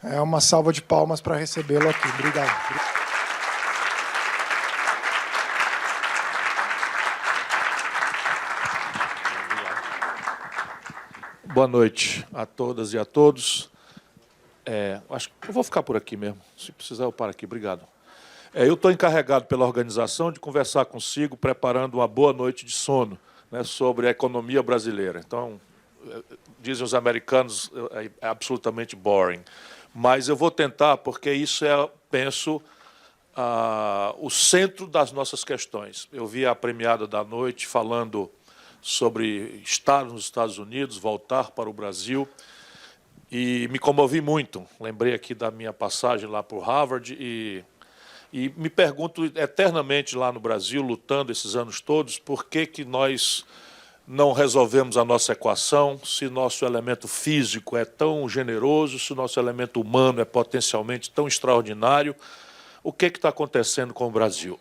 É uma salva de palmas para recebê-lo aqui. Obrigado. Boa noite a todas e a todos. Acho que eu vou ficar por aqui mesmo. Se precisar, eu paro aqui. Obrigado. Eu estou encarregado pela organização de conversar consigo, preparando uma boa noite de sono, né, sobre a economia brasileira. Então, dizem os americanos, é absolutamente boring. Mas eu vou tentar, porque isso é, penso, o centro das nossas questões. Eu vi a premiada da noite falando sobre estar nos Estados Unidos, voltar para o Brasil, e me comovi muito. Lembrei aqui da minha passagem lá por Harvard e me pergunto eternamente lá no Brasil, lutando esses anos todos, por que nós não resolvemos a nossa equação, se nosso elemento físico é tão generoso, se o nosso elemento humano é potencialmente tão extraordinário, o que está acontecendo com o Brasil?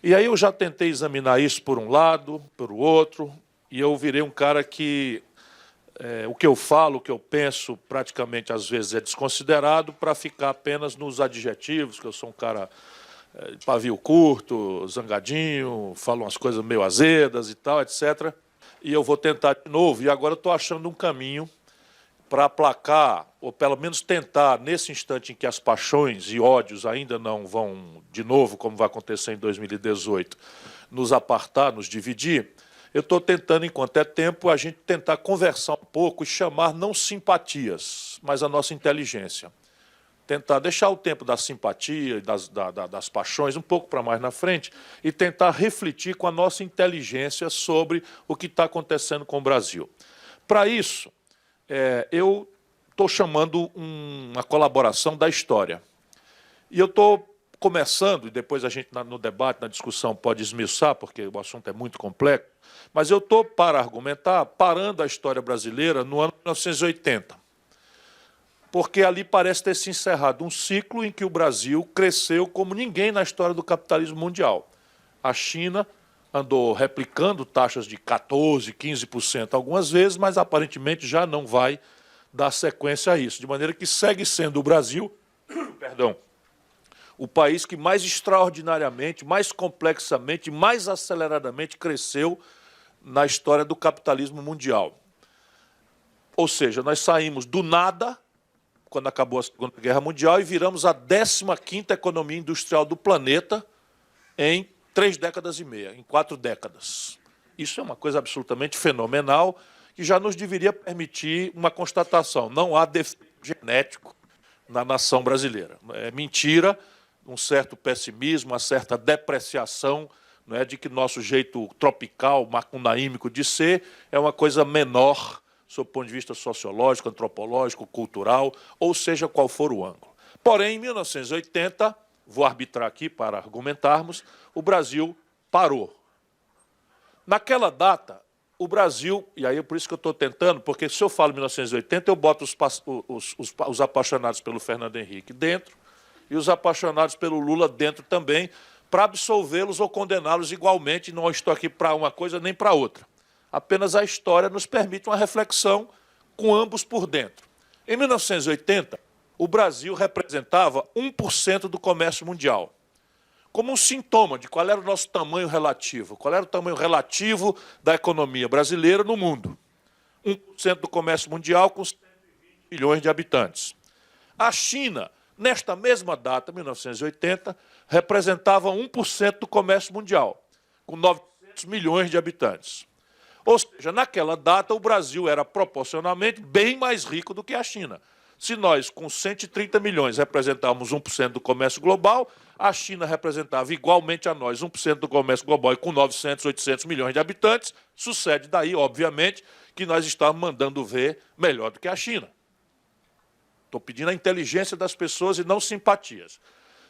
E aí eu já tentei examinar isso por um lado, por outro, e eu virei um cara que o que eu falo, o que eu penso, praticamente às vezes é desconsiderado para ficar apenas nos adjetivos, que eu sou um cara de pavio curto, zangadinho, falo umas coisas meio azedas e tal, etc. E eu vou tentar de novo, e agora eu estou achando um caminho para aplacar, ou pelo menos tentar, nesse instante em que as paixões e ódios ainda não vão, de novo, como vai acontecer em 2018, nos apartar, nos dividir, eu estou tentando, enquanto é tempo, a gente tentar conversar um pouco e chamar não simpatias, mas a nossa inteligência. Tentar deixar o tempo da simpatia e das paixões um pouco para mais na frente e tentar refletir com a nossa inteligência sobre o que está acontecendo com o Brasil. Para isso, eu estou chamando uma colaboração da história. E eu estou começando, e depois a gente no debate, na discussão, pode esmiuçar, porque o assunto é muito complexo, mas eu estou, para argumentar, parando a história brasileira no ano 1980. Porque ali parece ter se encerrado um ciclo em que o Brasil cresceu como ninguém na história do capitalismo mundial. A China andou replicando taxas de 14%, 15% algumas vezes, mas aparentemente já não vai dar sequência a isso. De maneira que segue sendo o Brasil, perdão, o país que mais extraordinariamente, mais complexamente, mais aceleradamente cresceu na história do capitalismo mundial. Ou seja, nós saímos do nada, quando acabou a Segunda Guerra Mundial, e viramos a 15ª economia industrial do planeta em 3 décadas e meia, em 4 décadas. Isso é uma coisa absolutamente fenomenal que já nos deveria permitir uma constatação. Não há defeito genético na nação brasileira. É mentira, um certo pessimismo, uma certa depreciação, não é, de que nosso jeito tropical, macunaímico de ser é uma coisa menor, sob o ponto de vista sociológico, antropológico, cultural, ou seja, qual for o ângulo. Porém, em 1980, vou arbitrar aqui para argumentarmos, o Brasil parou. Naquela data, o Brasil, e aí é por isso que eu estou tentando, porque se eu falo 1980, eu boto os apaixonados pelo Fernando Henrique dentro e os apaixonados pelo Lula dentro também, para absolvê-los ou condená-los igualmente, não estou aqui para uma coisa nem para outra. Apenas a história nos permite uma reflexão com ambos por dentro. Em 1980, o Brasil representava 1% do comércio mundial. Como um sintoma de qual era o nosso tamanho relativo, qual era o tamanho relativo da economia brasileira no mundo. 1% do comércio mundial com 120 milhões de habitantes. A China, nesta mesma data, 1980, representava 1% do comércio mundial, com 900 milhões de habitantes. Ou seja, naquela data, o Brasil era proporcionalmente bem mais rico do que a China. Se nós, com 130 milhões, representávamos 1% do comércio global, a China representava igualmente a nós 1% do comércio global e com 900, 800 milhões de habitantes, sucede daí, obviamente, que nós estávamos mandando ver melhor do que a China. Estou pedindo a inteligência das pessoas e não simpatias.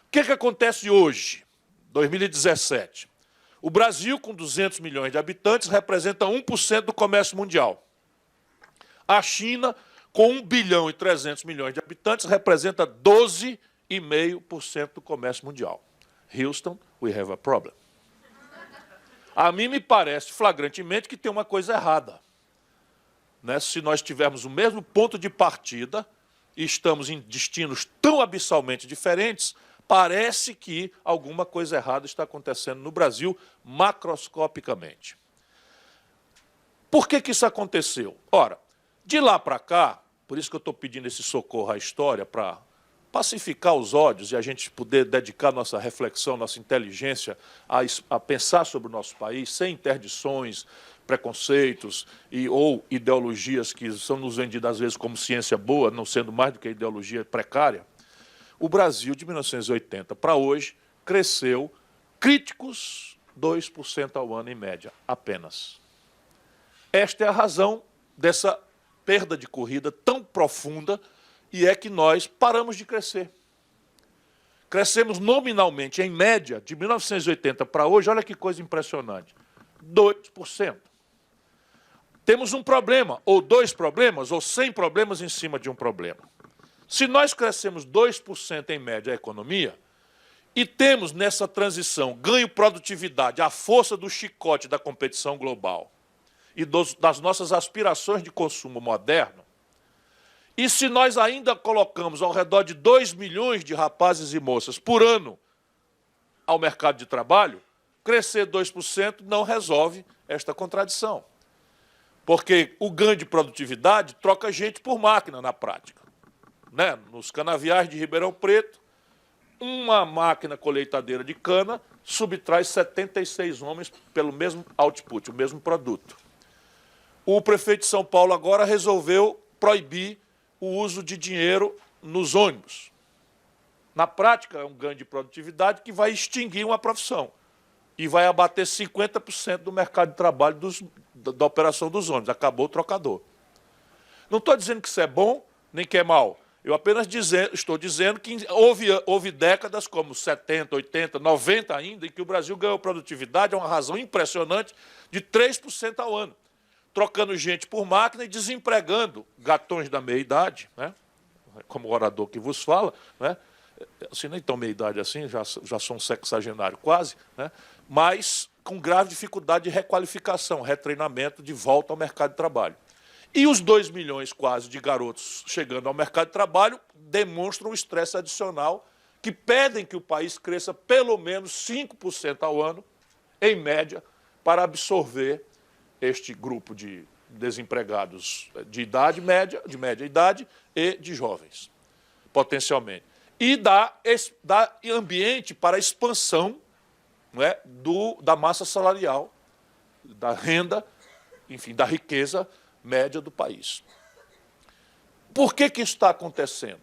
O que acontece hoje, 2017? O Brasil, com 200 milhões de habitantes, representa 1% do comércio mundial. A China, com 1 bilhão e 300 milhões de habitantes, representa 12,5% do comércio mundial. Houston, we have a problem. A mim me parece flagrantemente que tem uma coisa errada. Né? Se nós tivermos o mesmo ponto de partida, e estamos em destinos tão abissalmente diferentes, parece que alguma coisa errada está acontecendo no Brasil macroscopicamente. Por que isso aconteceu? Ora, de lá para cá, por isso que eu estou pedindo esse socorro à história, para pacificar os ódios e a gente poder dedicar nossa reflexão, nossa inteligência a pensar sobre o nosso país, sem interdições, preconceitos ou ideologias que são nos vendidas às vezes como ciência boa, não sendo mais do que ideologia precária. O Brasil, de 1980 para hoje, cresceu críticos 2% ao ano em média, apenas. Esta é a razão dessa perda de corrida tão profunda, e é que nós paramos de crescer. Crescemos nominalmente, em média, de 1980 para hoje, olha que coisa impressionante, 2%. Temos um problema, ou 2 problemas, ou 100 problemas em cima de um problema. Se nós crescemos 2% em média a economia, e temos nessa transição ganho produtividade, a força do chicote da competição global, e das nossas aspirações de consumo moderno, e se nós ainda colocamos ao redor de 2 milhões de rapazes e moças por ano ao mercado de trabalho, crescer 2% não resolve esta contradição. Porque o ganho de produtividade troca gente por máquina na prática. Né? Nos canaviais de Ribeirão Preto, uma máquina colheitadeira de cana subtrai 76 homens pelo mesmo output, o mesmo produto. O prefeito de São Paulo agora resolveu proibir o uso de dinheiro nos ônibus. Na prática, é um ganho de produtividade que vai extinguir uma profissão e vai abater 50% do mercado de trabalho da operação dos ônibus. Acabou o trocador. Não estou dizendo que isso é bom, nem que é mal. Eu apenas estou dizendo que houve décadas como 70, 80, 90 ainda, em que o Brasil ganhou produtividade, é uma razão impressionante, de 3% ao ano, trocando gente por máquina e desempregando gatões da meia-idade, né? Como o orador que vos fala, né? Assim, nem tão meia-idade assim, já sou um sexagenário quase, né? Mas com grave dificuldade de requalificação, retreinamento, de volta ao mercado de trabalho. E os 2 milhões quase de garotos chegando ao mercado de trabalho demonstram um estresse adicional que pedem que o país cresça pelo menos 5% ao ano, em média, para absorver este grupo de desempregados de idade média, de média idade e de jovens, potencialmente. E dá ambiente para a expansão, não é, da massa salarial, da renda, enfim, da riqueza média do país. Por que isso está acontecendo?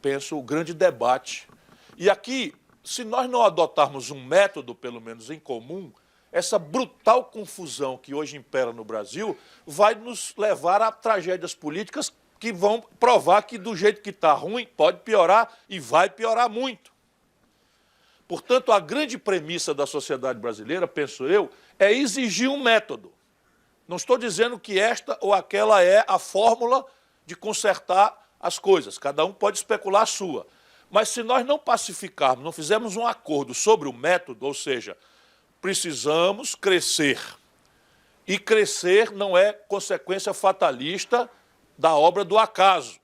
Penso, o grande debate. E aqui, se nós não adotarmos um método, pelo menos em comum, essa brutal confusão que hoje impera no Brasil vai nos levar a tragédias políticas que vão provar que, do jeito que está ruim, pode piorar e vai piorar muito. Portanto, a grande premissa da sociedade brasileira, penso eu, é exigir um método. Não estou dizendo que esta ou aquela é a fórmula de consertar as coisas. Cada um pode especular a sua. Mas se nós não pacificarmos, não fizermos um acordo sobre o método, ou seja, precisamos crescer. E crescer não é consequência fatalista da obra do acaso.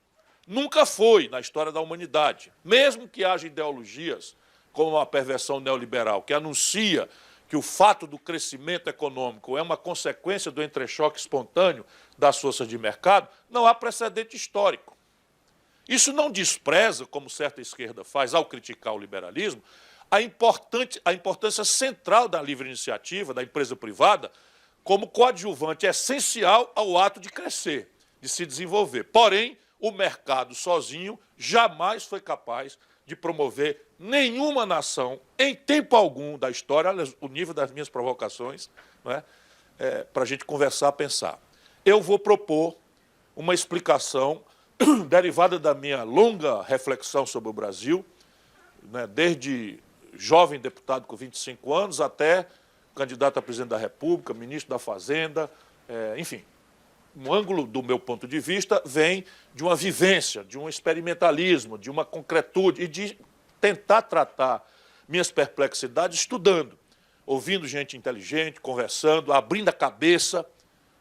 Nunca foi na história da humanidade. Mesmo que haja ideologias, como a perversão neoliberal, que anuncia que o fato do crescimento econômico é uma consequência do entrechoque espontâneo das forças de mercado, não há precedente histórico. Isso não despreza, como certa esquerda faz ao criticar o liberalismo, a importância central da livre iniciativa, da empresa privada, como coadjuvante essencial ao ato de crescer, de se desenvolver. Porém, o mercado sozinho jamais foi capaz de promover nenhuma nação, em tempo algum da história, olha o nível das minhas provocações, não é? Para a gente conversar, pensar. Eu vou propor uma explicação derivada da minha longa reflexão sobre o Brasil, né, desde jovem deputado com 25 anos até candidato a presidente da República, ministro da Fazenda, enfim. Um ângulo, do meu ponto de vista, vem de uma vivência, de um experimentalismo, de uma concretude e de tentar tratar minhas perplexidades estudando, ouvindo gente inteligente, conversando, abrindo a cabeça,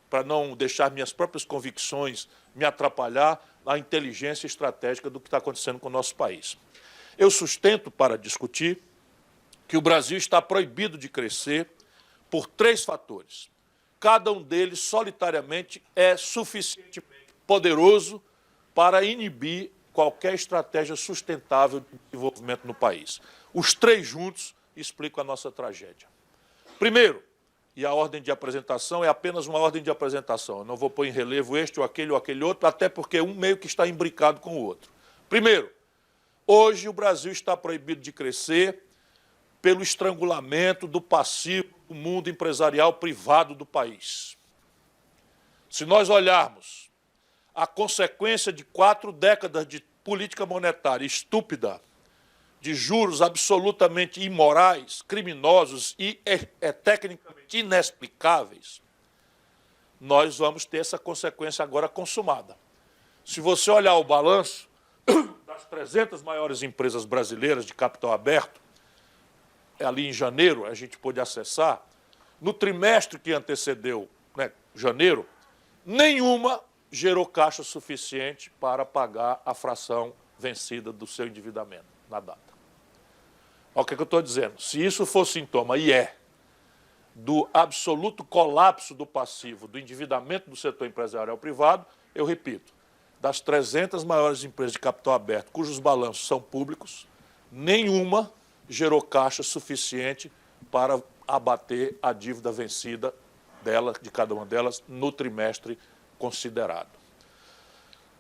para não deixar minhas próprias convicções me atrapalhar na inteligência estratégica do que está acontecendo com o nosso país. Eu sustento, para discutir, que o Brasil está proibido de crescer por 3 fatores. Cada um deles, solitariamente, é suficientemente poderoso para inibir qualquer estratégia sustentável de desenvolvimento no país. Os 3 juntos explicam a nossa tragédia. Primeiro, e a ordem de apresentação é apenas uma ordem de apresentação. Eu não vou pôr em relevo este ou aquele outro, até porque um meio que está imbricado com o outro. Primeiro, hoje o Brasil está proibido de crescer pelo estrangulamento do passivo do mundo empresarial privado do país. Se nós olharmos a consequência de 4 décadas de política monetária estúpida, de juros absolutamente imorais, criminosos e tecnicamente inexplicáveis, nós vamos ter essa consequência agora consumada. Se você olhar o balanço das 300 maiores empresas brasileiras de capital aberto, ali em janeiro a gente pôde acessar, no trimestre que antecedeu, janeiro, nenhuma gerou caixa suficiente para pagar a fração vencida do seu endividamento na data. Olha o que eu estou dizendo. Se isso for sintoma, e do absoluto colapso do passivo, do endividamento do setor empresarial privado, eu repito, das 300 maiores empresas de capital aberto, cujos balanços são públicos, nenhuma gerou caixa suficiente para abater a dívida vencida de cada uma delas, no trimestre considerado.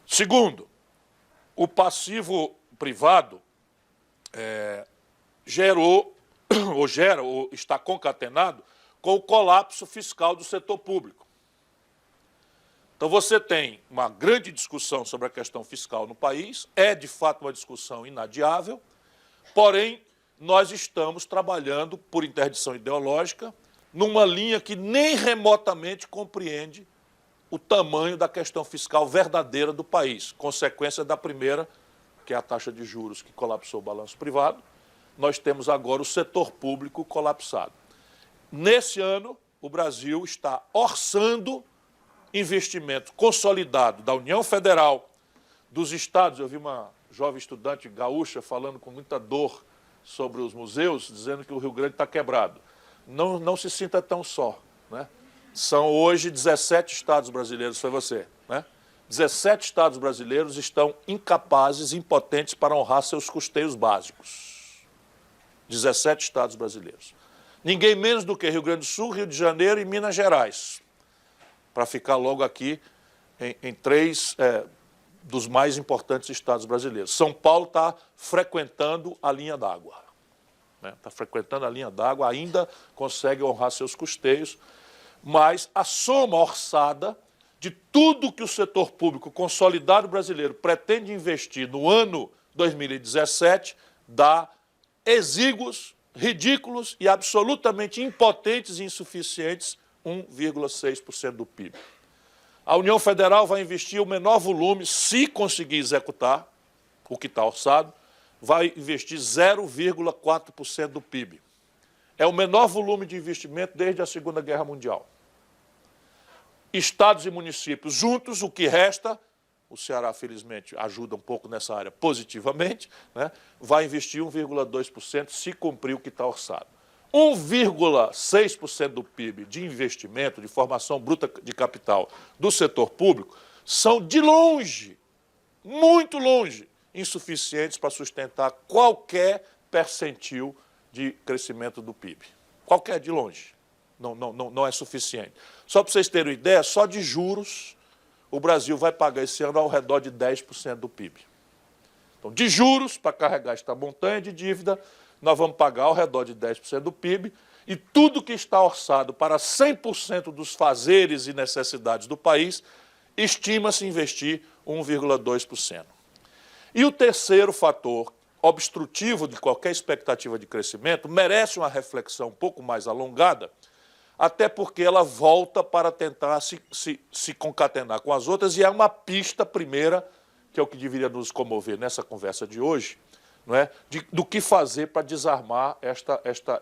Segundo, o passivo privado está concatenado com o colapso fiscal do setor público. Então você tem uma grande discussão sobre a questão fiscal no país, é de fato uma discussão inadiável, porém nós estamos trabalhando por interdição ideológica numa linha que nem remotamente compreende o tamanho da questão fiscal verdadeira do país, consequência da primeira, que é a taxa de juros que colapsou o balanço privado. Nós temos agora o setor público colapsado. Nesse ano, o Brasil está orçando investimento consolidado da União Federal, dos estados. Eu vi uma jovem estudante gaúcha falando com muita dor sobre os museus, dizendo que o Rio Grande está quebrado. Não se sinta tão só, né? São hoje 17 estados brasileiros, foi você, né? 17 estados brasileiros estão incapazes, impotentes para honrar seus custeios básicos. 17 estados brasileiros. Ninguém menos do que Rio Grande do Sul, Rio de Janeiro e Minas Gerais, para ficar logo aqui em 3 dos mais importantes estados brasileiros. São Paulo está frequentando a linha d'água. Está frequentando a linha d'água, ainda consegue honrar seus custeios, mas a soma orçada de tudo que o setor público consolidado brasileiro pretende investir no ano 2017 dá exíguos, ridículos e absolutamente impotentes e insuficientes 1,6% do PIB. A União Federal vai investir o menor volume, se conseguir executar o que está orçado, vai investir 0,4% do PIB. É o menor volume de investimento desde a Segunda Guerra Mundial. Estados e municípios juntos, o que resta, o Ceará, felizmente, ajuda um pouco nessa área positivamente, né, vai investir 1,2% se cumprir o que está orçado. 1,6% do PIB de investimento, de formação bruta de capital do setor público, são de longe, muito longe, insuficientes para sustentar qualquer percentil de crescimento do PIB. Qualquer, de longe. Não é suficiente. Só para vocês terem uma ideia, só de juros, o Brasil vai pagar esse ano ao redor de 10% do PIB. Então, de juros, para carregar esta montanha de dívida, nós vamos pagar ao redor de 10% do PIB, e tudo que está orçado para 100% dos fazeres e necessidades do país, estima-se investir 1,2%. E o terceiro fator, obstrutivo de qualquer expectativa de crescimento, merece uma reflexão um pouco mais alongada, até porque ela volta para tentar se concatenar com as outras, e é uma pista primeira, que é o que deveria nos comover nessa conversa de hoje, não é? Do que fazer para desarmar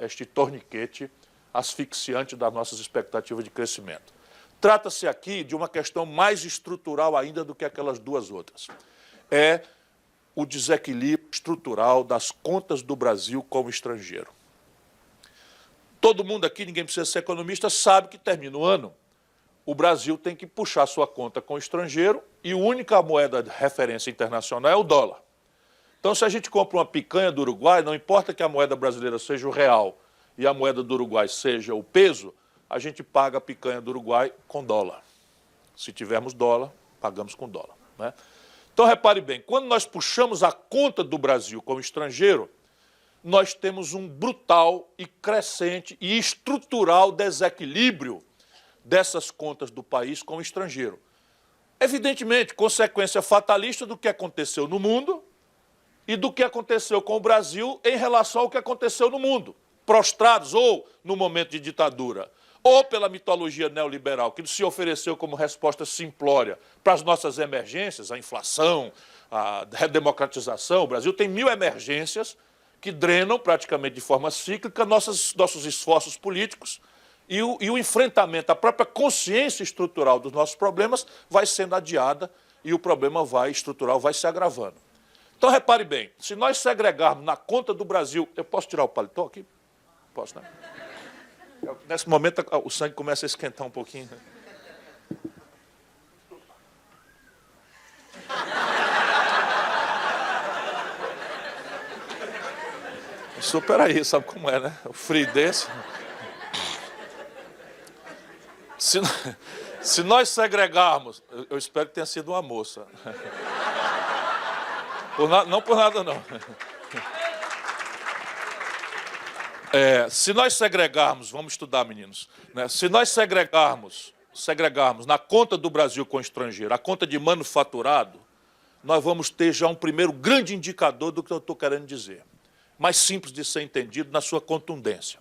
este torniquete asfixiante das nossas expectativas de crescimento. Trata-se aqui de uma questão mais estrutural ainda do que aquelas duas outras. É o desequilíbrio estrutural das contas do Brasil com o estrangeiro. Todo mundo aqui, ninguém precisa ser economista, sabe que termina o ano, o Brasil tem que puxar sua conta com o estrangeiro e a única moeda de referência internacional é o dólar. Então, se a gente compra uma picanha do Uruguai, não importa que a moeda brasileira seja o real e a moeda do Uruguai seja o peso, a gente paga a picanha do Uruguai com dólar. Se tivermos dólar, pagamos com dólar, né? Então, repare bem, quando nós puxamos a conta do Brasil com o estrangeiro, nós temos um brutal e crescente e estrutural desequilíbrio dessas contas do país com o estrangeiro. Evidentemente, consequência fatalista do que aconteceu no mundo e do que aconteceu com o Brasil em relação ao que aconteceu no mundo, prostrados ou no momento de ditadura, ou pela mitologia neoliberal, que se ofereceu como resposta simplória para as nossas emergências, a inflação, a redemocratização. O Brasil tem 1000 emergências que drenam praticamente de forma cíclica nossos esforços políticos e o enfrentamento, a própria consciência estrutural dos nossos problemas vai sendo adiada e o problema estrutural vai se agravando. Então, repare bem, se nós segregarmos na conta do Brasil... Eu posso tirar o paletó aqui? Posso, né? Nesse momento, o sangue começa a esquentar um pouquinho. Supera aí, sabe como é, né? O frio desse. Se nós segregarmos... Eu espero que tenha sido uma moça. Não por nada, não. Se nós segregarmos, vamos estudar, meninos, né? Se nós segregarmos na conta do Brasil com o estrangeiro, a conta de manufaturado, nós vamos ter já um primeiro grande indicador do que eu estou querendo dizer. Mais simples de ser entendido na sua contundência.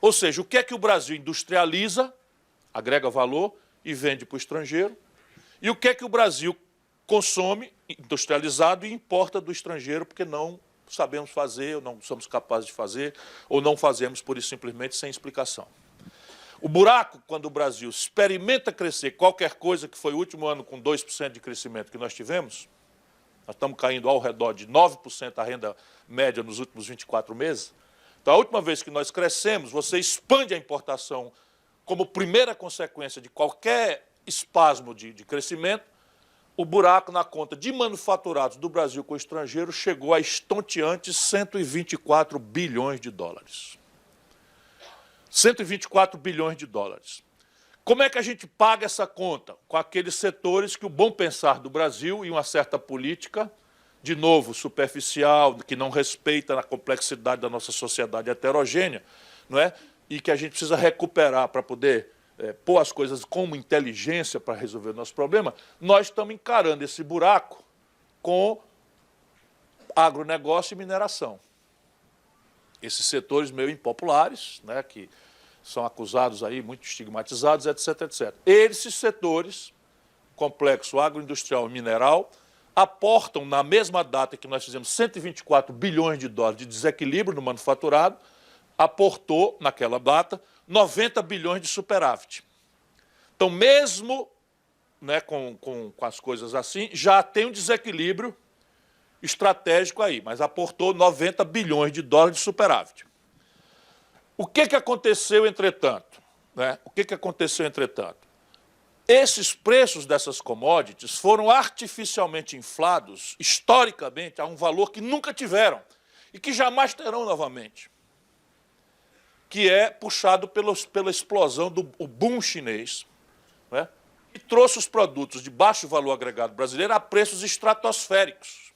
Ou seja, o que é que o Brasil industrializa, agrega valor e vende para o estrangeiro, e o que é que o Brasil consome, industrializado, e importa do estrangeiro, porque não sabemos fazer, ou não somos capazes de fazer, ou não fazemos pura e simplesmente sem explicação. O buraco, quando o Brasil experimenta crescer qualquer coisa, que foi o último ano com 2% de crescimento que nós tivemos, nós estamos caindo ao redor de 9% a renda média nos últimos 24 meses. Então, a última vez que nós crescemos, você expande a importação como primeira consequência de qualquer espasmo de crescimento. O buraco na conta de manufaturados do Brasil com o estrangeiro chegou a estonteantes 124 bilhões de dólares. 124 bilhões de dólares. Como é que a gente paga essa conta? Com aqueles setores que o bom pensar do Brasil e uma certa política, de novo, superficial, que não respeita a complexidade da nossa sociedade heterogênea, não é? E que a gente precisa recuperar para poder pôr as coisas com inteligência para resolver o nosso problema, nós estamos encarando esse buraco com agronegócio e mineração. Esses setores meio impopulares, né, que são acusados aí, muito estigmatizados, etc, etc. Esses setores, complexo agroindustrial e mineral, aportam, na mesma data que nós fizemos 124 bilhões de dólares de desequilíbrio no manufaturado, aportou, naquela data, 90 bilhões de superávit. Então, mesmo, né, com as coisas assim, já tem um desequilíbrio estratégico aí, mas aportou 90 bilhões de dólares de superávit. O que aconteceu, entretanto? Né? O que aconteceu, entretanto? Esses preços dessas commodities foram artificialmente inflados, historicamente, a um valor que nunca tiveram e que jamais terão novamente, que é puxado pela explosão do boom chinês, né? E trouxe os produtos de baixo valor agregado brasileiro a preços estratosféricos.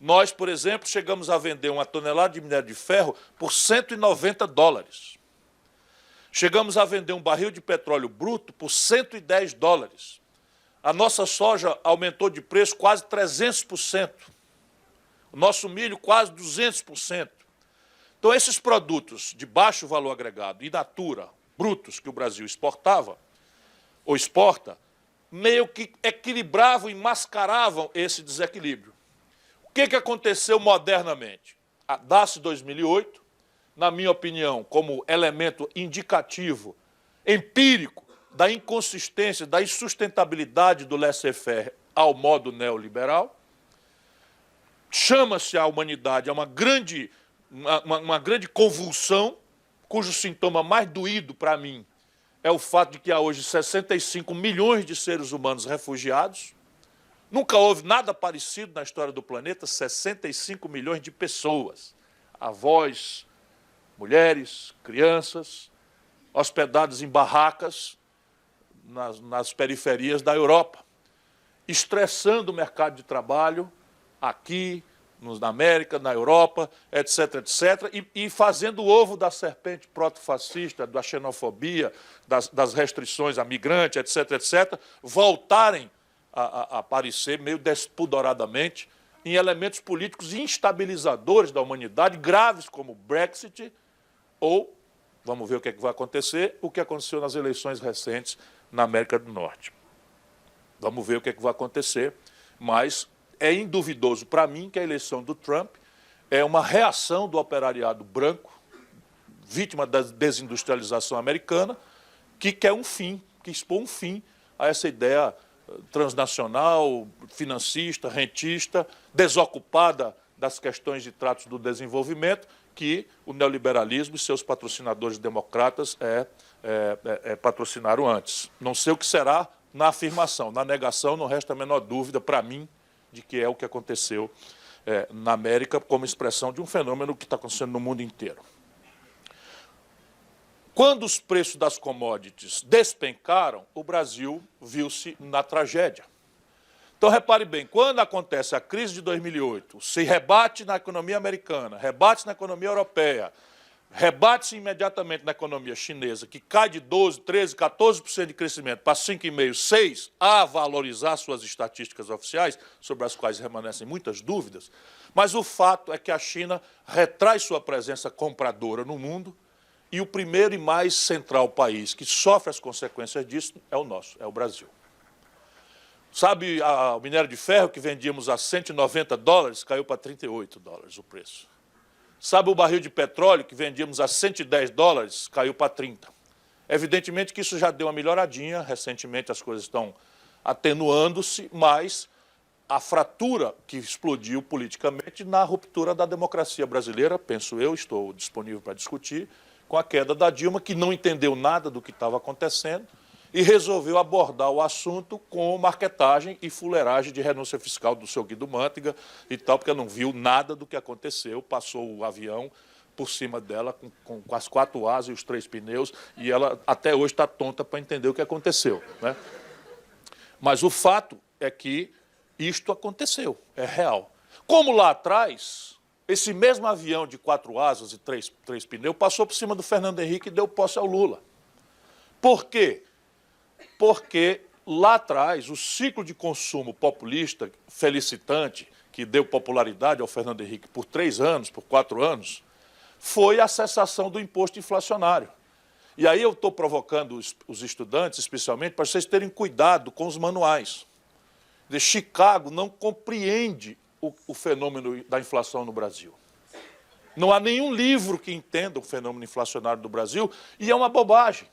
Nós, por exemplo, chegamos a vender uma tonelada de minério de ferro por 190 dólares. Chegamos a vender um barril de petróleo bruto por 110 dólares. A nossa soja aumentou de preço quase 300%. O nosso milho quase 200%. Então, esses produtos de baixo valor agregado, in natura, brutos, que o Brasil exportava, ou exporta, meio que equilibravam e mascaravam esse desequilíbrio. O que aconteceu modernamente? A DAS 2008, na minha opinião, como elemento indicativo, empírico, da inconsistência, da insustentabilidade do laissez-faire ao modo neoliberal. Chama-se a humanidade a uma grande convulsão, cujo sintoma mais doído para mim é o fato de que há hoje 65 milhões de seres humanos refugiados. Nunca houve nada parecido na história do planeta, 65 milhões de pessoas, avós, mulheres, crianças, hospedados em barracas nas periferias da Europa, estressando o mercado de trabalho aqui, na América, na Europa, etc., etc., e fazendo o ovo da serpente proto-fascista, da xenofobia, das restrições a migrante, etc., etc., voltarem a aparecer meio despudoradamente em elementos políticos instabilizadores da humanidade, graves como o Brexit, ou, vamos ver o que é que vai acontecer, o que aconteceu nas eleições recentes na América do Norte. Vamos ver o que é que vai acontecer, mas é induvidoso para mim que a eleição do Trump é uma reação do operariado branco, vítima da desindustrialização americana, que quer um fim, que expõe um fim a essa ideia transnacional, financista, rentista, desocupada das questões de tratos do desenvolvimento, que o neoliberalismo e seus patrocinadores democratas patrocinaram antes. Não sei o que será na afirmação, na negação não resta a menor dúvida para mim de que é o que aconteceu na América como expressão de um fenômeno que está acontecendo no mundo inteiro. Quando os preços das commodities despencaram, o Brasil viu-se na tragédia. Então, repare bem, quando acontece a crise de 2008, se rebate na economia americana, rebate na economia europeia, rebate-se imediatamente na economia chinesa, que cai de 12%, 13%, 14% de crescimento para 5,5%, 6%, a valorizar suas estatísticas oficiais, sobre as quais permanecem muitas dúvidas, mas o fato é que a China retrai sua presença compradora no mundo e o primeiro e mais central país que sofre as consequências disso é o nosso, é o Brasil. Sabe, o minério de ferro que vendíamos a $190 caiu para $38 o preço. Sabe, o barril de petróleo que vendíamos a $110 caiu para 30. Evidentemente que isso já deu uma melhoradinha, recentemente as coisas estão atenuando-se, mas a fratura que explodiu politicamente na ruptura da democracia brasileira, penso eu, estou disponível para discutir, com a queda da Dilma, que não entendeu nada do que estava acontecendo, e resolveu abordar o assunto com marquetagem e fuleiragem de renúncia fiscal do seu Guido Mantega e tal, porque não viu nada do que aconteceu, passou o avião por cima dela com as 4 asas e os 3 pneus, e ela até hoje está tonta para entender o que aconteceu, né? Mas o fato é que isto aconteceu, é real. Como lá atrás, esse mesmo avião de 4 asas e 3 pneus passou por cima do Fernando Henrique e deu posse ao Lula. Por quê? Porque lá atrás o ciclo de consumo populista, felicitante, que deu popularidade ao Fernando Henrique por 3 anos, por 4 anos, foi a cessação do imposto inflacionário. E aí eu estou provocando os estudantes, especialmente, para vocês terem cuidado com os manuais. Chicago não compreende o fenômeno da inflação no Brasil. Não há nenhum livro que entenda o fenômeno inflacionário do Brasil, e é uma bobagem.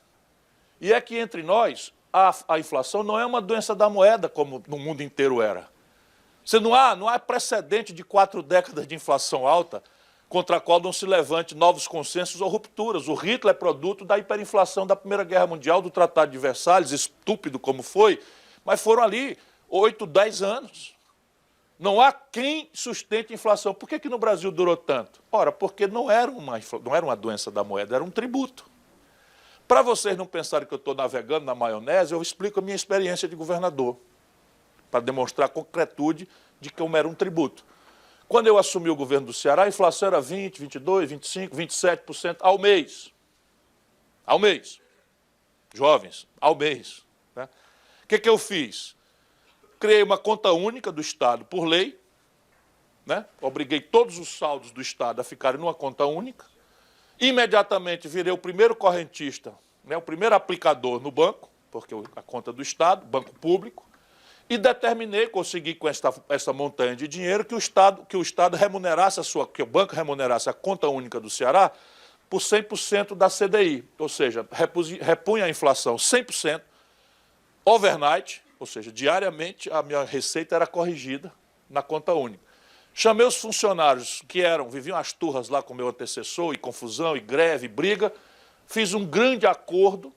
E é que entre nós, a inflação não é uma doença da moeda, como no mundo inteiro era. Não há precedente de 4 décadas de inflação alta contra a qual não se levante novos consensos ou rupturas. O Hitler é produto da hiperinflação da Primeira Guerra Mundial, do Tratado de Versalhes, estúpido como foi, mas foram ali 8, 10 anos. Não há quem sustente a inflação. Por que no Brasil durou tanto? Ora, porque não era uma doença da moeda, era um tributo. Para vocês não pensarem que eu estou navegando na maionese, eu explico a minha experiência de governador, para demonstrar a concretude de que eu era um tributo. Quando eu assumi o governo do Ceará, a inflação era 20%, 22%, 25%, 27% ao mês. Ao mês. Jovens, ao mês. Né? O que eu fiz? Criei uma conta única do Estado por lei, né? Obriguei todos os saldos do Estado a ficarem numa conta única. Imediatamente virei o primeiro correntista, né, o primeiro aplicador no banco, porque a conta do Estado, banco público, e determinei, consegui com essa montanha de dinheiro que o Estado remunerasse que o banco remunerasse a conta única do Ceará por 100% da CDI, ou seja, repunha a inflação 100% overnight, ou seja, diariamente, a minha receita era corrigida na conta única. Chamei os funcionários que viviam as turras lá com o meu antecessor, e confusão, e greve, e briga, fiz um grande acordo,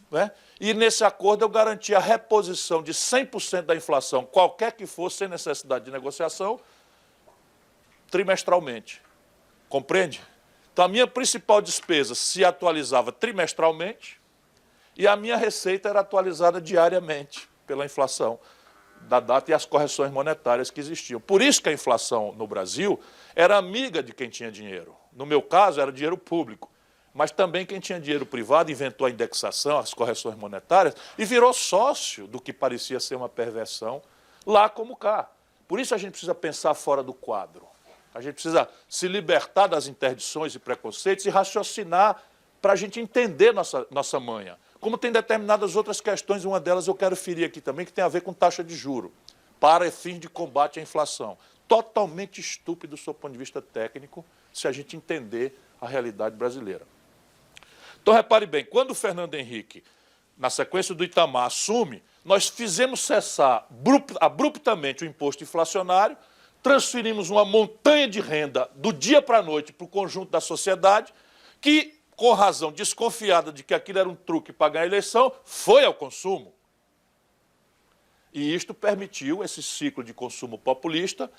né? E nesse acordo eu garanti a reposição de 100% da inflação, qualquer que fosse, sem necessidade de negociação, trimestralmente. Compreende? Então a minha principal despesa se atualizava trimestralmente e a minha receita era atualizada diariamente pela inflação da data e as correções monetárias que existiam. Por isso que a inflação no Brasil era amiga de quem tinha dinheiro. No meu caso, era dinheiro público. Mas também quem tinha dinheiro privado inventou a indexação, as correções monetárias, e virou sócio do que parecia ser uma perversão, lá como cá. Por isso a gente precisa pensar fora do quadro. A gente precisa se libertar das interdições e preconceitos e raciocinar para a gente entender nossa manha. Como tem determinadas outras questões, uma delas eu quero ferir aqui também, que tem a ver com taxa de juro, para fins de combate à inflação. Totalmente estúpido do seu ponto de vista técnico, se a gente entender a realidade brasileira. Então, repare bem, quando o Fernando Henrique, na sequência do Itamar, assume, nós fizemos cessar abruptamente o imposto inflacionário, transferimos uma montanha de renda do dia para a noite para o conjunto da sociedade, que, com razão desconfiada de que aquilo era um truque para ganhar a eleição, foi ao consumo. E isto permitiu esse ciclo de consumo populista,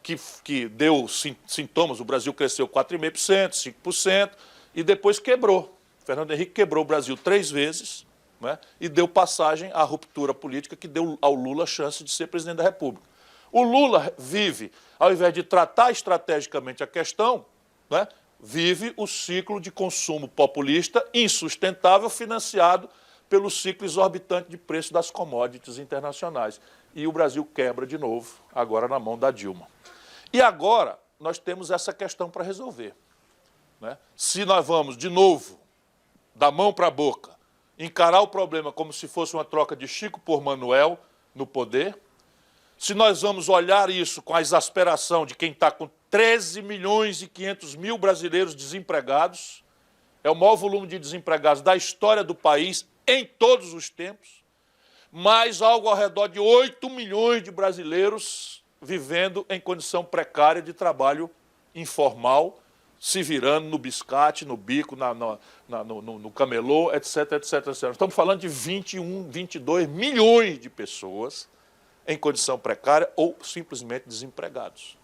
que deu sintomas. O Brasil cresceu 4,5%, 5%, e depois quebrou. Fernando Henrique quebrou o Brasil 3 vezes, né, e deu passagem à ruptura política que deu ao Lula a chance de ser presidente da República. O Lula vive, ao invés de tratar estrategicamente a questão, né, vive o ciclo de consumo populista insustentável financiado pelo ciclo exorbitante de preço das commodities internacionais. E o Brasil quebra de novo, agora na mão da Dilma. E agora nós temos essa questão para resolver, né? Se nós vamos, de novo, da mão para a boca, encarar o problema como se fosse uma troca de Chico por Manuel no poder, se nós vamos olhar isso com a exasperação de quem está com 13 milhões e 500 mil brasileiros desempregados, é o maior volume de desempregados da história do país em todos os tempos, mais algo ao redor de 8 milhões de brasileiros vivendo em condição precária de trabalho informal, se virando no biscate, no bico, no camelô, etc, etc, etc. Estamos falando de 21, 22 milhões de pessoas em condição precária ou simplesmente desempregados.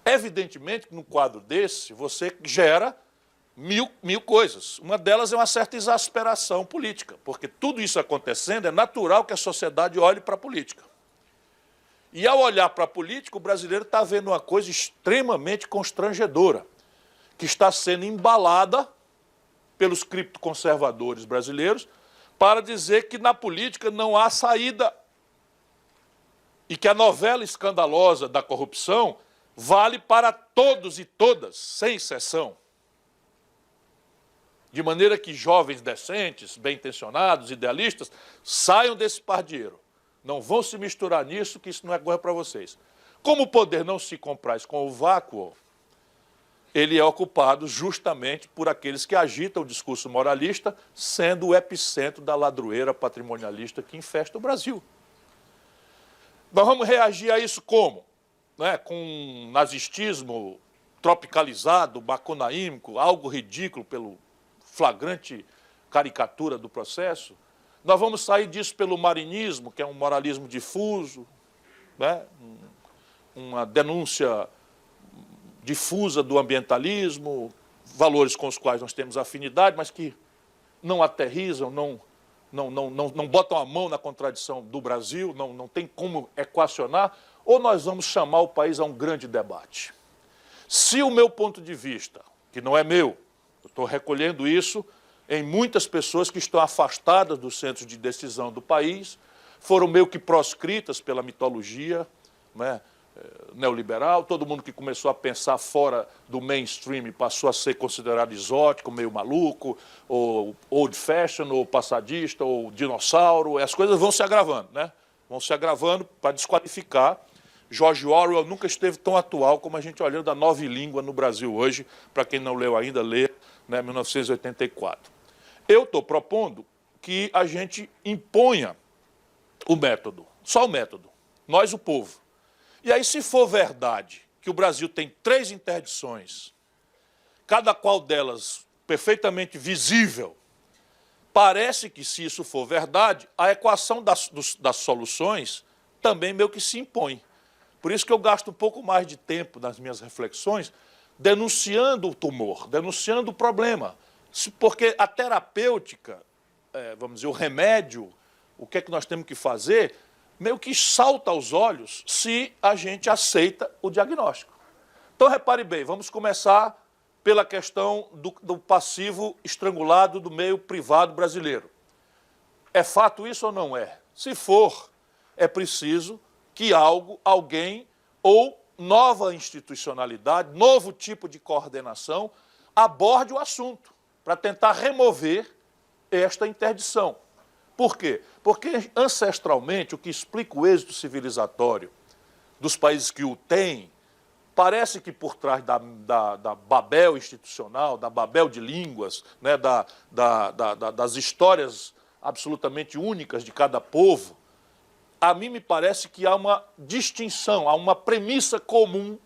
Evidentemente que num quadro desse você gera mil coisas. Uma delas é uma certa exasperação política, porque tudo isso acontecendo é natural que a sociedade olhe para a política. E ao olhar para a política, o brasileiro está vendo uma coisa extremamente constrangedora, que está sendo embalada pelos criptoconservadores brasileiros para dizer que na política não há saída e que a novela escandalosa da corrupção vale para todos e todas, sem exceção. De maneira que jovens decentes, bem-intencionados, idealistas, saiam desse pardieiro. Não vão se misturar nisso, que isso não é coisa para vocês. Como o poder não se compraz com o vácuo, ele é ocupado justamente por aqueles que agitam o discurso moralista, sendo o epicentro da ladroeira patrimonialista que infesta o Brasil. Nós vamos reagir a isso como? Né? Com um nazistismo tropicalizado, macunaímico, algo ridículo pelo flagrante caricatura do processo. Nós vamos sair disso pelo marinismo, que é um moralismo difuso, né? Uma denúncia difusa do ambientalismo, valores com os quais nós temos afinidade, mas que não aterrizam, não botam a mão na contradição do Brasil, não tem como equacionar, ou nós vamos chamar o país a um grande debate. Se o meu ponto de vista, que não é meu, eu estou recolhendo isso em muitas pessoas que estão afastadas dos centros de decisão do país, foram meio que proscritas pela mitologia, né, neoliberal, todo mundo que começou a pensar fora do mainstream passou a ser considerado exótico, meio maluco, ou old fashion, ou passadista, ou dinossauro, as coisas vão se agravando, né? Vão se agravando para desqualificar. George Orwell nunca esteve tão atual como a gente olhando a nova língua no Brasil hoje, para quem não leu ainda, lê, né, 1984. Eu estou propondo que a gente imponha o método, só o método, nós o povo. E aí, se for verdade que o Brasil tem 3 interdições, cada qual delas perfeitamente visível, parece que, se isso for verdade, a equação das soluções também meio que se impõe. Por isso que eu gasto um pouco mais de tempo nas minhas reflexões denunciando o tumor, denunciando o problema. Porque a terapêutica, vamos dizer, o remédio, o que é que nós temos que fazer, meio que salta aos olhos se a gente aceita o diagnóstico. Então, repare bem, vamos começar pela questão do passivo estrangulado do meio privado brasileiro. É fato isso ou não é? Se for, é preciso que alguém ou nova institucionalidade, novo tipo de coordenação, aborde o assunto para tentar remover esta interdição. Por quê? Porque, ancestralmente, o que explica o êxito civilizatório dos países que o têm, parece que por trás da Babel institucional, da Babel de línguas, né, das histórias absolutamente únicas de cada povo, a mim me parece que há uma distinção, há uma premissa comum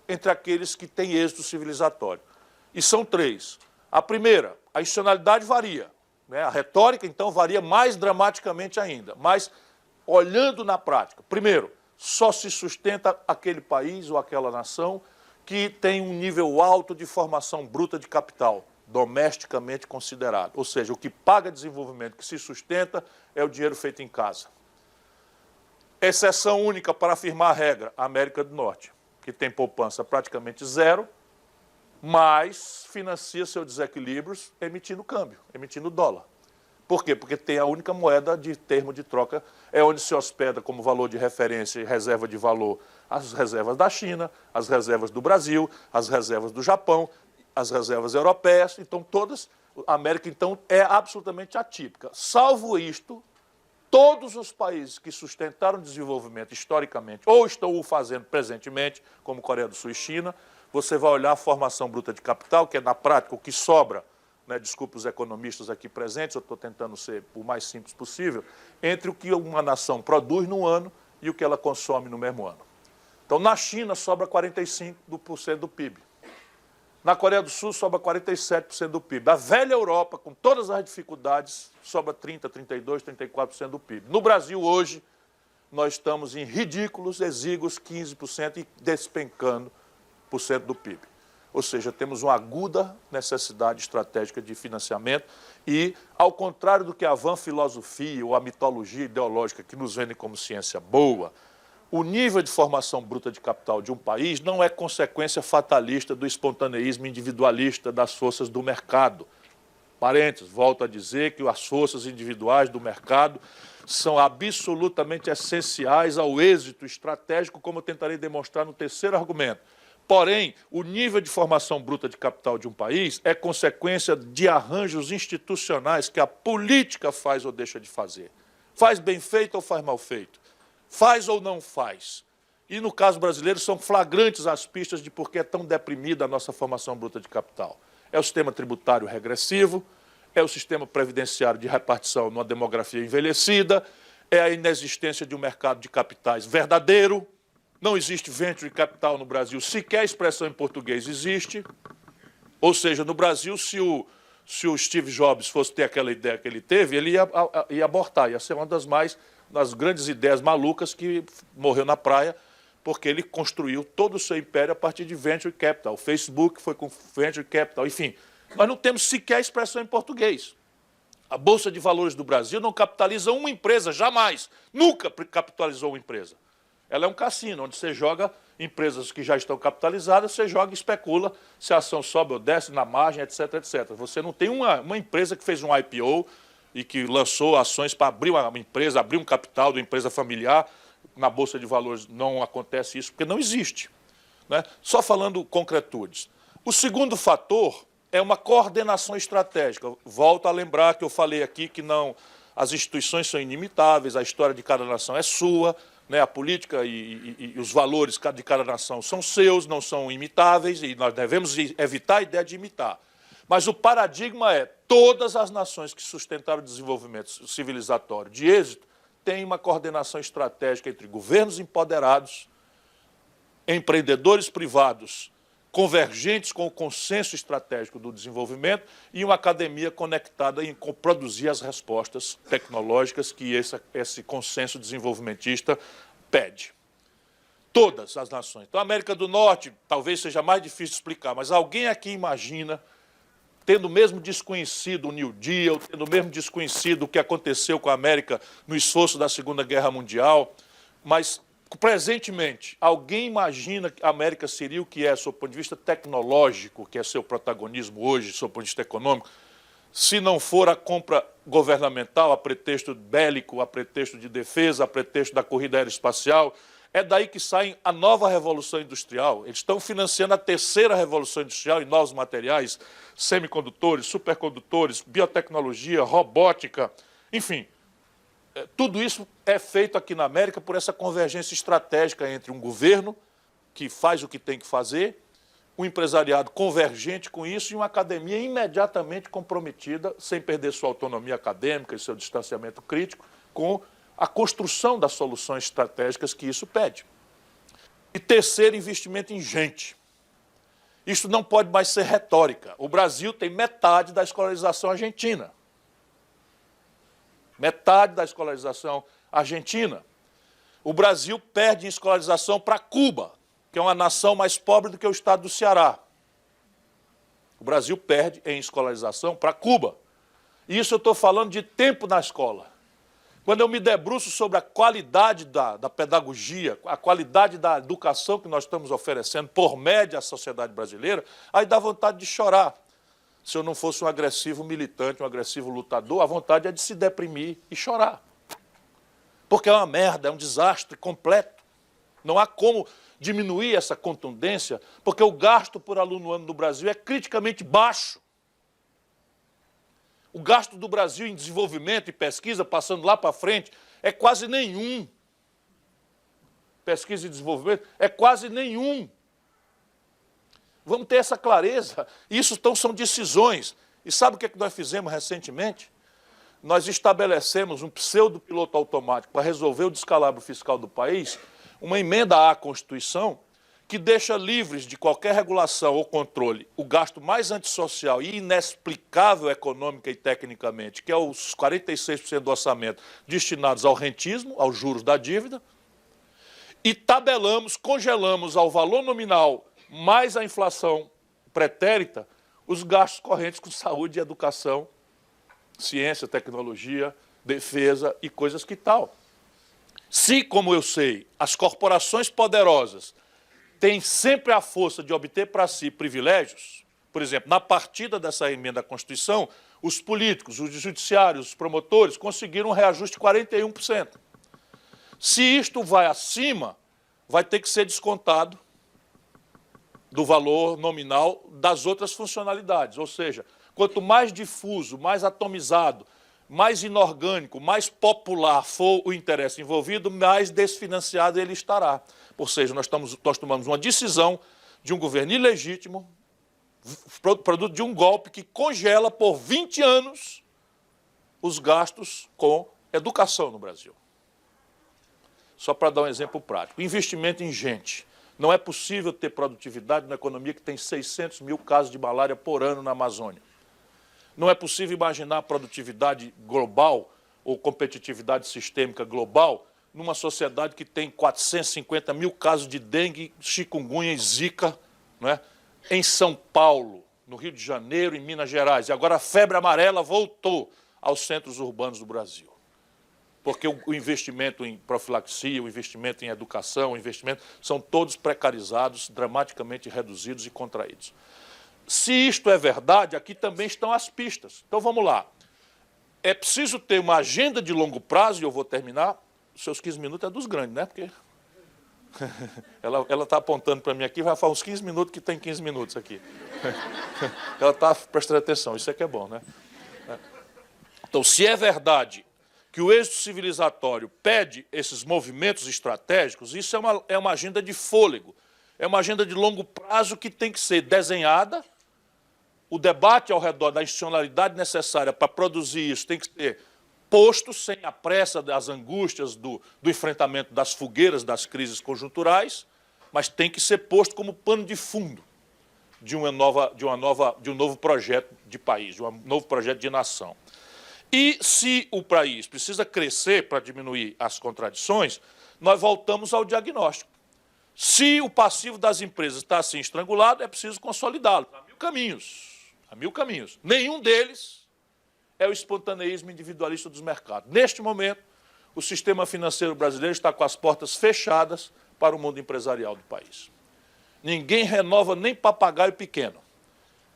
entre aqueles que têm êxito civilizatório. E são 3. A primeira, a institucionalidade varia. A retórica, então, varia mais dramaticamente ainda. Mas, olhando na prática, primeiro, só se sustenta aquele país ou aquela nação que tem um nível alto de formação bruta de capital, domesticamente considerado. Ou seja, o que paga desenvolvimento, que se sustenta, é o dinheiro feito em casa. Exceção única para afirmar a regra, a América do Norte, que tem poupança praticamente zero, mas financia seus desequilíbrios emitindo câmbio, emitindo dólar. Por quê? Porque tem a única moeda de termo de troca, é onde se hospeda como valor de referência e reserva de valor as reservas da China, as reservas do Brasil, as reservas do Japão, as reservas europeias. Então, todas, a América, então, é absolutamente atípica. Salvo isto, todos os países que sustentaram o desenvolvimento historicamente ou estão o fazendo presentemente, como Coreia do Sul e China, você vai olhar a formação bruta de capital, que é, na prática, o que sobra, né, desculpe os economistas aqui presentes, eu estou tentando ser o mais simples possível, entre o que uma nação produz no ano e o que ela consome no mesmo ano. Então, na China, sobra 45% do PIB. Na Coreia do Sul, sobra 47% do PIB. Da velha Europa, com todas as dificuldades, sobra 30%, 32%, 34% do PIB. No Brasil, hoje, nós estamos em ridículos, exíguos 15% e despencando do PIB. Ou seja, temos uma aguda necessidade estratégica de financiamento e, ao contrário do que a vã filosofia ou a mitologia ideológica que nos vendem como ciência boa, o nível de formação bruta de capital de um país não é consequência fatalista do espontaneísmo individualista das forças do mercado. Parênteses, volto a dizer que as forças individuais do mercado são absolutamente essenciais ao êxito estratégico, como eu tentarei demonstrar no terceiro argumento. Porém, o nível de formação bruta de capital de um país é consequência de arranjos institucionais que a política faz ou deixa de fazer. Faz bem feito ou faz mal feito? Faz ou não faz? E, no caso brasileiro, são flagrantes as pistas de por que é tão deprimida a nossa formação bruta de capital. É o sistema tributário regressivo, é o sistema previdenciário de repartição numa demografia envelhecida, é a inexistência de um mercado de capitais verdadeiro. Não existe venture capital no Brasil, sequer a expressão em português existe. Ou seja, no Brasil, se o Steve Jobs fosse ter aquela ideia que ele teve, ele ia abortar, ia ser uma das grandes ideias malucas que morreu na praia, porque ele construiu todo o seu império a partir de venture capital. O Facebook foi com venture capital, enfim. Nós não temos sequer a expressão em português. A Bolsa de Valores do Brasil não capitaliza uma empresa, jamais, nunca capitalizou uma empresa. Ela é um cassino, onde você joga empresas que já estão capitalizadas, você joga e especula se a ação sobe ou desce na margem, etc, etc. Você não tem uma empresa que fez um IPO e que lançou ações para abrir uma empresa, abrir um capital de uma empresa familiar. Na Bolsa de Valores não acontece isso, porque não existe. Né? Só falando concretudes. O segundo fator é uma coordenação estratégica. Volto a lembrar que eu falei aqui que não, as instituições são inimitáveis, a história de cada nação é sua, né, a política e os valores de cada nação são seus, não são imitáveis, e nós devemos evitar a ideia de imitar. Mas o paradigma é: todas as nações que sustentaram o desenvolvimento civilizatório de êxito têm uma coordenação estratégica entre governos empoderados, empreendedores privados convergentes com o consenso estratégico do desenvolvimento e uma academia conectada em produzir as respostas tecnológicas que esse consenso desenvolvimentista pede. Todas as nações. Então, a América do Norte talvez seja mais difícil de explicar, mas alguém aqui imagina, tendo mesmo desconhecido o New Deal, tendo mesmo desconhecido o que aconteceu com a América no esforço da Segunda Guerra Mundial, mas presentemente, alguém imagina que a América seria o que é, do ponto de vista tecnológico, que é seu protagonismo hoje, do ponto de vista econômico, se não for a compra governamental, a pretexto bélico, a pretexto de defesa, a pretexto da corrida aeroespacial? É daí que sai a nova revolução industrial. Eles estão financiando a terceira revolução industrial em novos materiais, semicondutores, supercondutores, biotecnologia, robótica, enfim. Tudo isso é feito aqui na América por essa convergência estratégica entre um governo que faz o que tem que fazer, um empresariado convergente com isso e uma academia imediatamente comprometida, sem perder sua autonomia acadêmica e seu distanciamento crítico, com a construção das soluções estratégicas que isso pede. E terceiro, investimento em gente. Isso não pode mais ser retórica. O Brasil tem metade da escolarização argentina. Metade da escolarização argentina. O Brasil perde em escolarização para Cuba, que é uma nação mais pobre do que o estado do Ceará. O Brasil perde em escolarização para Cuba. E isso eu estou falando de tempo na escola. Quando eu me debruço sobre a qualidade da pedagogia, a qualidade da educação que nós estamos oferecendo por média à sociedade brasileira, aí dá vontade de chorar. Se eu não fosse um agressivo militante, um agressivo lutador, a vontade é de se deprimir e chorar. Porque é uma merda, é um desastre completo. Não há como diminuir essa contundência, porque o gasto por aluno ano no Brasil é criticamente baixo. O gasto do Brasil em desenvolvimento e pesquisa, passando lá para frente, é quase nenhum. Pesquisa e desenvolvimento é quase nenhum. Vamos ter essa clareza. Isso então são decisões. E sabe o que nós fizemos recentemente? Nós estabelecemos um pseudo-piloto automático para resolver o descalabro fiscal do país, uma emenda à Constituição que deixa livres de qualquer regulação ou controle o gasto mais antissocial e inexplicável econômica e tecnicamente, que é os 46% do orçamento destinados ao rentismo, aos juros da dívida, e tabelamos, congelamos ao valor nominal mais a inflação pretérita, os gastos correntes com saúde e educação, ciência, tecnologia, defesa e coisas que tal. Se, como eu sei, as corporações poderosas têm sempre a força de obter para si privilégios, por exemplo, na partida dessa emenda à Constituição, os políticos, os judiciários, os promotores conseguiram um reajuste de 41%. Se isto vai acima, vai ter que ser descontado do valor nominal das outras funcionalidades. Ou seja, quanto mais difuso, mais atomizado, mais inorgânico, mais popular for o interesse envolvido, mais desfinanciado ele estará. Ou seja, nós tomamos uma decisão de um governo ilegítimo, produto de um golpe que congela por 20 anos os gastos com educação no Brasil. Só para dar um exemplo prático. Investimento em gente. Não é possível ter produtividade numa economia que tem 600 mil casos de malária por ano na Amazônia. Não é possível imaginar produtividade global ou competitividade sistêmica global numa sociedade que tem 450 mil casos de dengue, chikungunya e zika, não é? Em São Paulo, no Rio de Janeiro, em Minas Gerais. E agora a febre amarela voltou aos centros urbanos do Brasil. Porque o investimento em profilaxia, o investimento em educação, o investimento, são todos precarizados, dramaticamente reduzidos e contraídos. Se isto é verdade, aqui também estão as pistas. Então vamos lá. É preciso ter uma agenda de longo prazo, e eu vou terminar. Os seus 15 minutos é dos grandes, né? Porque ela está apontando para mim aqui, vai falar uns 15 minutos que tem 15 minutos aqui. Ela está prestando atenção, isso é que é bom, né? Então, se é verdade que o êxito civilizatório pede esses movimentos estratégicos, isso é uma agenda de fôlego, é uma agenda de longo prazo que tem que ser desenhada, o debate ao redor da institucionalidade necessária para produzir isso tem que ser posto sem a pressa das angústias do enfrentamento das fogueiras, das crises conjunturais, mas tem que ser posto como pano de fundo de um novo projeto de país, de um novo projeto de nação. E se o país precisa crescer para diminuir as contradições, nós voltamos ao diagnóstico. Se o passivo das empresas está assim estrangulado, é preciso consolidá-lo. Há mil caminhos. Há mil caminhos. Nenhum deles é o espontaneísmo individualista dos mercados. Neste momento, o sistema financeiro brasileiro está com as portas fechadas para o mundo empresarial do país. Ninguém renova nem papagaio pequeno.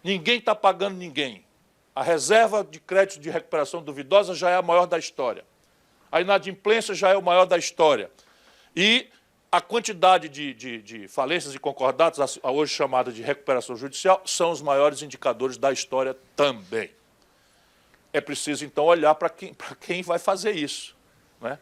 Ninguém está pagando ninguém. A reserva de crédito de recuperação duvidosa já é a maior da história. A inadimplência já é o maior da história. E a quantidade de falências e concordatos, a hoje chamada de recuperação judicial, são os maiores indicadores da história também. É preciso, então, olhar para quem vai fazer isso, né?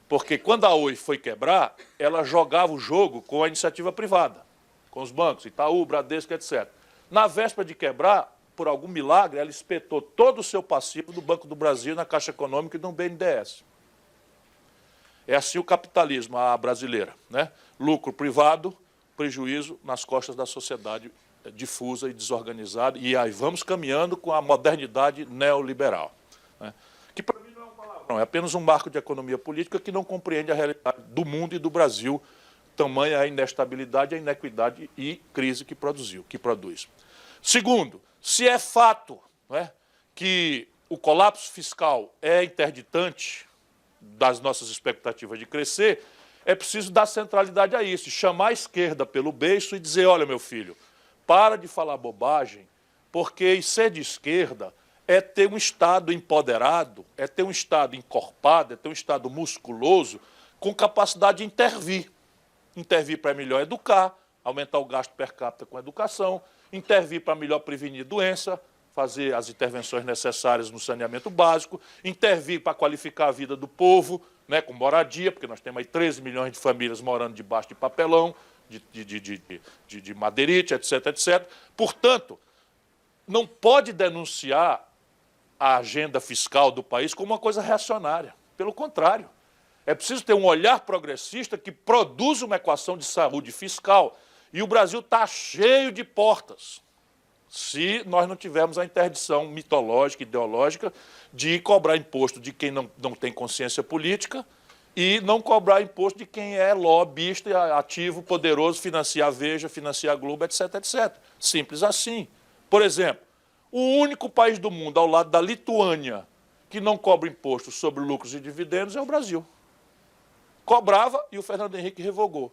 Porque quando a Oi foi quebrar, ela jogava o jogo com a iniciativa privada, com os bancos, Itaú, Bradesco, etc. Na véspera de quebrar, por algum milagre, ela espetou todo o seu passivo do Banco do Brasil, na Caixa Econômica e no BNDES. É assim o capitalismo, a brasileira, né? Lucro privado, prejuízo nas costas da sociedade difusa e desorganizada, e aí vamos caminhando com a modernidade neoliberal, né? Que para mim não é um palavrão, é apenas um marco de economia política que não compreende a realidade do mundo e do Brasil, tamanha a inestabilidade, a inequidade e crise que produz. Segundo, se é fato, né, que o colapso fiscal é interditante das nossas expectativas de crescer, é preciso dar centralidade a isso, chamar a esquerda pelo beiço e dizer, olha, meu filho, para de falar bobagem, porque ser de esquerda é ter um Estado empoderado, é ter um Estado encorpado, é ter um Estado musculoso, com capacidade de intervir. Intervir para melhor educar, aumentar o gasto per capita com educação, intervir para melhor prevenir doença, fazer as intervenções necessárias no saneamento básico, intervir para qualificar a vida do povo, né, com moradia, porque nós temos aí 13 milhões de famílias morando debaixo de papelão, de madeirite, etc, etc. Portanto, não pode denunciar a agenda fiscal do país como uma coisa reacionária. Pelo contrário, é preciso ter um olhar progressista que produza uma equação de saúde fiscal. E o Brasil está cheio de portas, se nós não tivermos a interdição mitológica, ideológica, de cobrar imposto de quem não tem consciência política e não cobrar imposto de quem é lobbyista, ativo, poderoso, financia a Veja, financia a Globo, etc, etc. Simples assim. Por exemplo, o único país do mundo, ao lado da Lituânia, que não cobra imposto sobre lucros e dividendos é o Brasil. Cobrava e o Fernando Henrique revogou.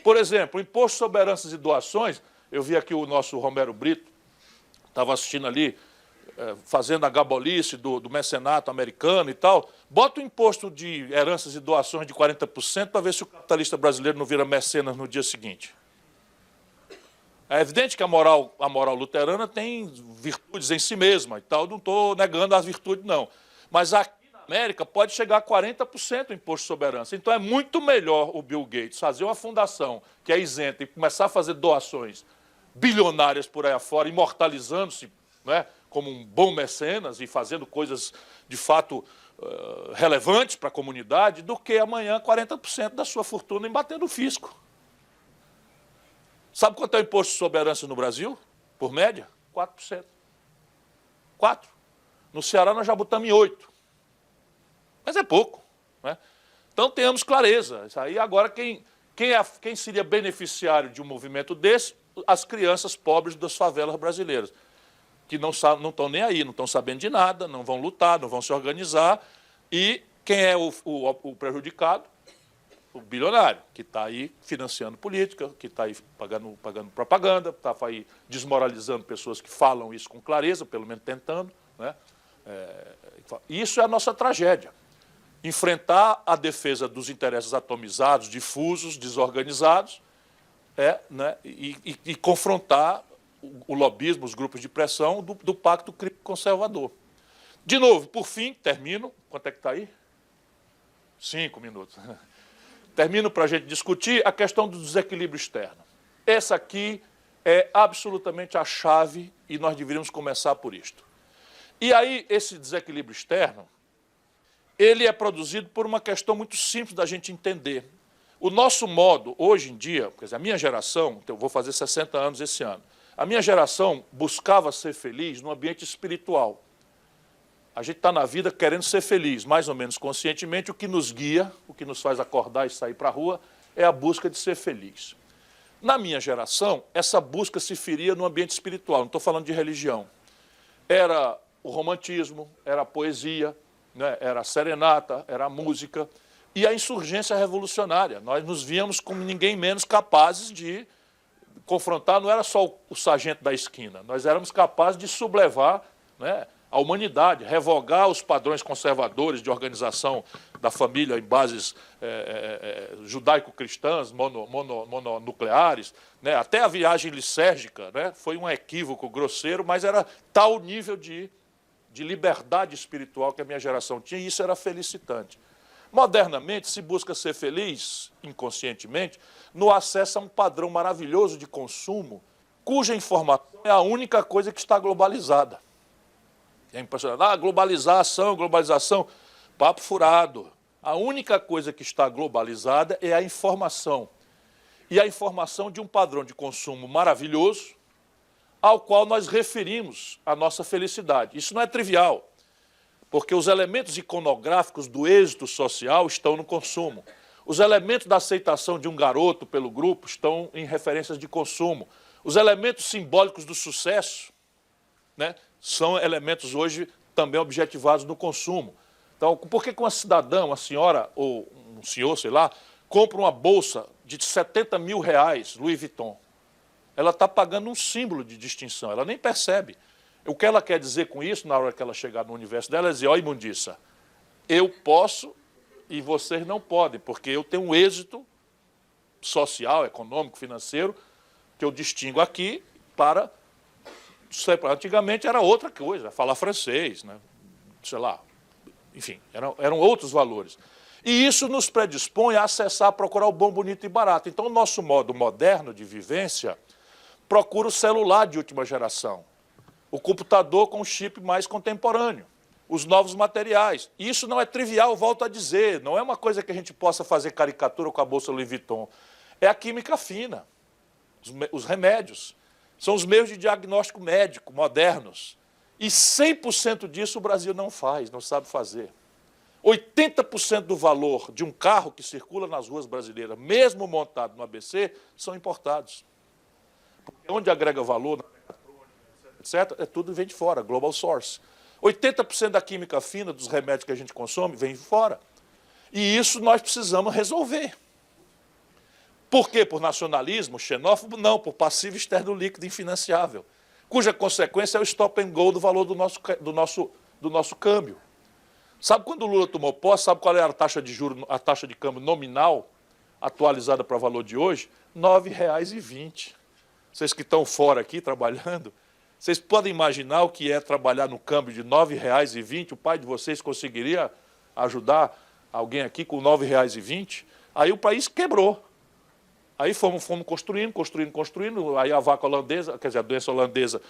Por exemplo, o imposto sobre heranças e doações, eu vi aqui o nosso Romero Brito, estava assistindo ali, fazendo a gabolice do mecenato americano e tal, bota o imposto de heranças e doações de 40% para ver se o capitalista brasileiro não vira mecenas no dia seguinte. É evidente que a moral luterana tem virtudes em si mesma e tal, não estou negando as virtudes, não. Mas aqui na América pode chegar a 40% o imposto sobre herança. Então é muito melhor o Bill Gates fazer uma fundação que é isenta e começar a fazer doações bilionárias por aí afora, imortalizando-se, né, como um bom mecenas e fazendo coisas de fato relevantes para a comunidade, do que amanhã 40% da sua fortuna embatendo o fisco. Sabe quanto é o imposto sobre herança no Brasil, por média? 4%. 4%. No Ceará nós já botamos em 8%. Mas é pouco, né? Então tenhamos clareza. Isso aí agora quem seria beneficiário de um movimento desse? As crianças pobres das favelas brasileiras, que não estão nem aí, não estão sabendo de nada, não vão lutar, não vão se organizar. E quem é o prejudicado? O bilionário, que está aí financiando política, que está aí pagando propaganda, está aí desmoralizando pessoas que falam isso com clareza, pelo menos tentando, né? Isso é a nossa tragédia. Enfrentar a defesa dos interesses atomizados, difusos, desorganizados, né? e confrontar o lobismo, os grupos de pressão do pacto conservador. De novo, por fim, termino. Quanto é que está aí? 5 minutos. Termino para a gente discutir a questão do desequilíbrio externo. Essa aqui é absolutamente a chave e nós deveríamos começar por isto. E aí, esse desequilíbrio externo, ele é produzido por uma questão muito simples da gente entender. O nosso modo, hoje em dia, quer dizer, a minha geração, eu vou fazer 60 anos esse ano, a minha geração buscava ser feliz no ambiente espiritual. A gente está na vida querendo ser feliz, mais ou menos conscientemente. O que nos guia, o que nos faz acordar e sair para a rua, é a busca de ser feliz. Na minha geração, essa busca se feria no ambiente espiritual, não estou falando de religião. Era o romantismo, era a poesia, né? Era a serenata, era a música e a insurgência revolucionária. Nós nos víamos como ninguém menos capazes de confrontar, não era só o sargento da esquina, nós éramos capazes de sublevar, né, a humanidade, revogar os padrões conservadores de organização da família em bases judaico-cristãs, mononucleares, né, até a viagem lisérgica, né, foi um equívoco grosseiro, mas era tal nível de liberdade espiritual que a minha geração tinha, e isso era felicitante. Modernamente, se busca ser feliz, inconscientemente, no acesso a um padrão maravilhoso de consumo, cuja informação é a única coisa que está globalizada. É impressionante. Globalização, papo furado. A única coisa que está globalizada é a informação. E a informação de um padrão de consumo maravilhoso, ao qual nós referimos a nossa felicidade. Isso não é trivial, porque os elementos iconográficos do êxito social estão no consumo. Os elementos da aceitação de um garoto pelo grupo estão em referências de consumo. Os elementos simbólicos do sucesso, né, são elementos hoje também objetivados no consumo. Então, por que uma cidadã, uma senhora ou um senhor, sei lá, compra uma bolsa de 70 mil reais, Louis Vuitton? Ela está pagando um símbolo de distinção, ela nem percebe. O que ela quer dizer com isso, na hora que ela chegar no universo dela, é dizer: ó, imundiça, eu posso e vocês não podem, porque eu tenho um êxito social, econômico, financeiro, que eu distingo aqui para... Antigamente era outra coisa, falar francês, né? Sei lá, enfim, eram outros valores. E isso nos predispõe a acessar, a procurar o bom, bonito e barato. Então, o nosso modo moderno de vivência procura o celular de última geração, o computador com o chip mais contemporâneo, os novos materiais. E isso não é trivial, volto a dizer, não é uma coisa que a gente possa fazer caricatura com a bolsa Louis Vuitton. É a química fina, os remédios. São os meios de diagnóstico médico modernos. E 100% disso o Brasil não faz, não sabe fazer. 80% do valor de um carro que circula nas ruas brasileiras, mesmo montado no ABC, são importados. Porque onde agrega valor, etc., tudo vem de fora, global source. 80% da química fina dos remédios que a gente consome vem de fora. E isso nós precisamos resolver. Por quê? Por nacionalismo xenófobo? Não, por passivo externo líquido infinanciável, cuja consequência é o stop and go do valor do nosso câmbio. Sabe quando o Lula tomou posse, sabe qual era a taxa de juros, a taxa de câmbio nominal, atualizada para o valor de hoje? R$ 9,20. Vocês que estão fora aqui trabalhando, vocês podem imaginar o que é trabalhar no câmbio de R$ 9,20? O pai de vocês conseguiria ajudar alguém aqui com R$ 9,20? Aí o país quebrou. Aí fomos construindo, aí a vaca holandesa, quer dizer, a doença holandesa,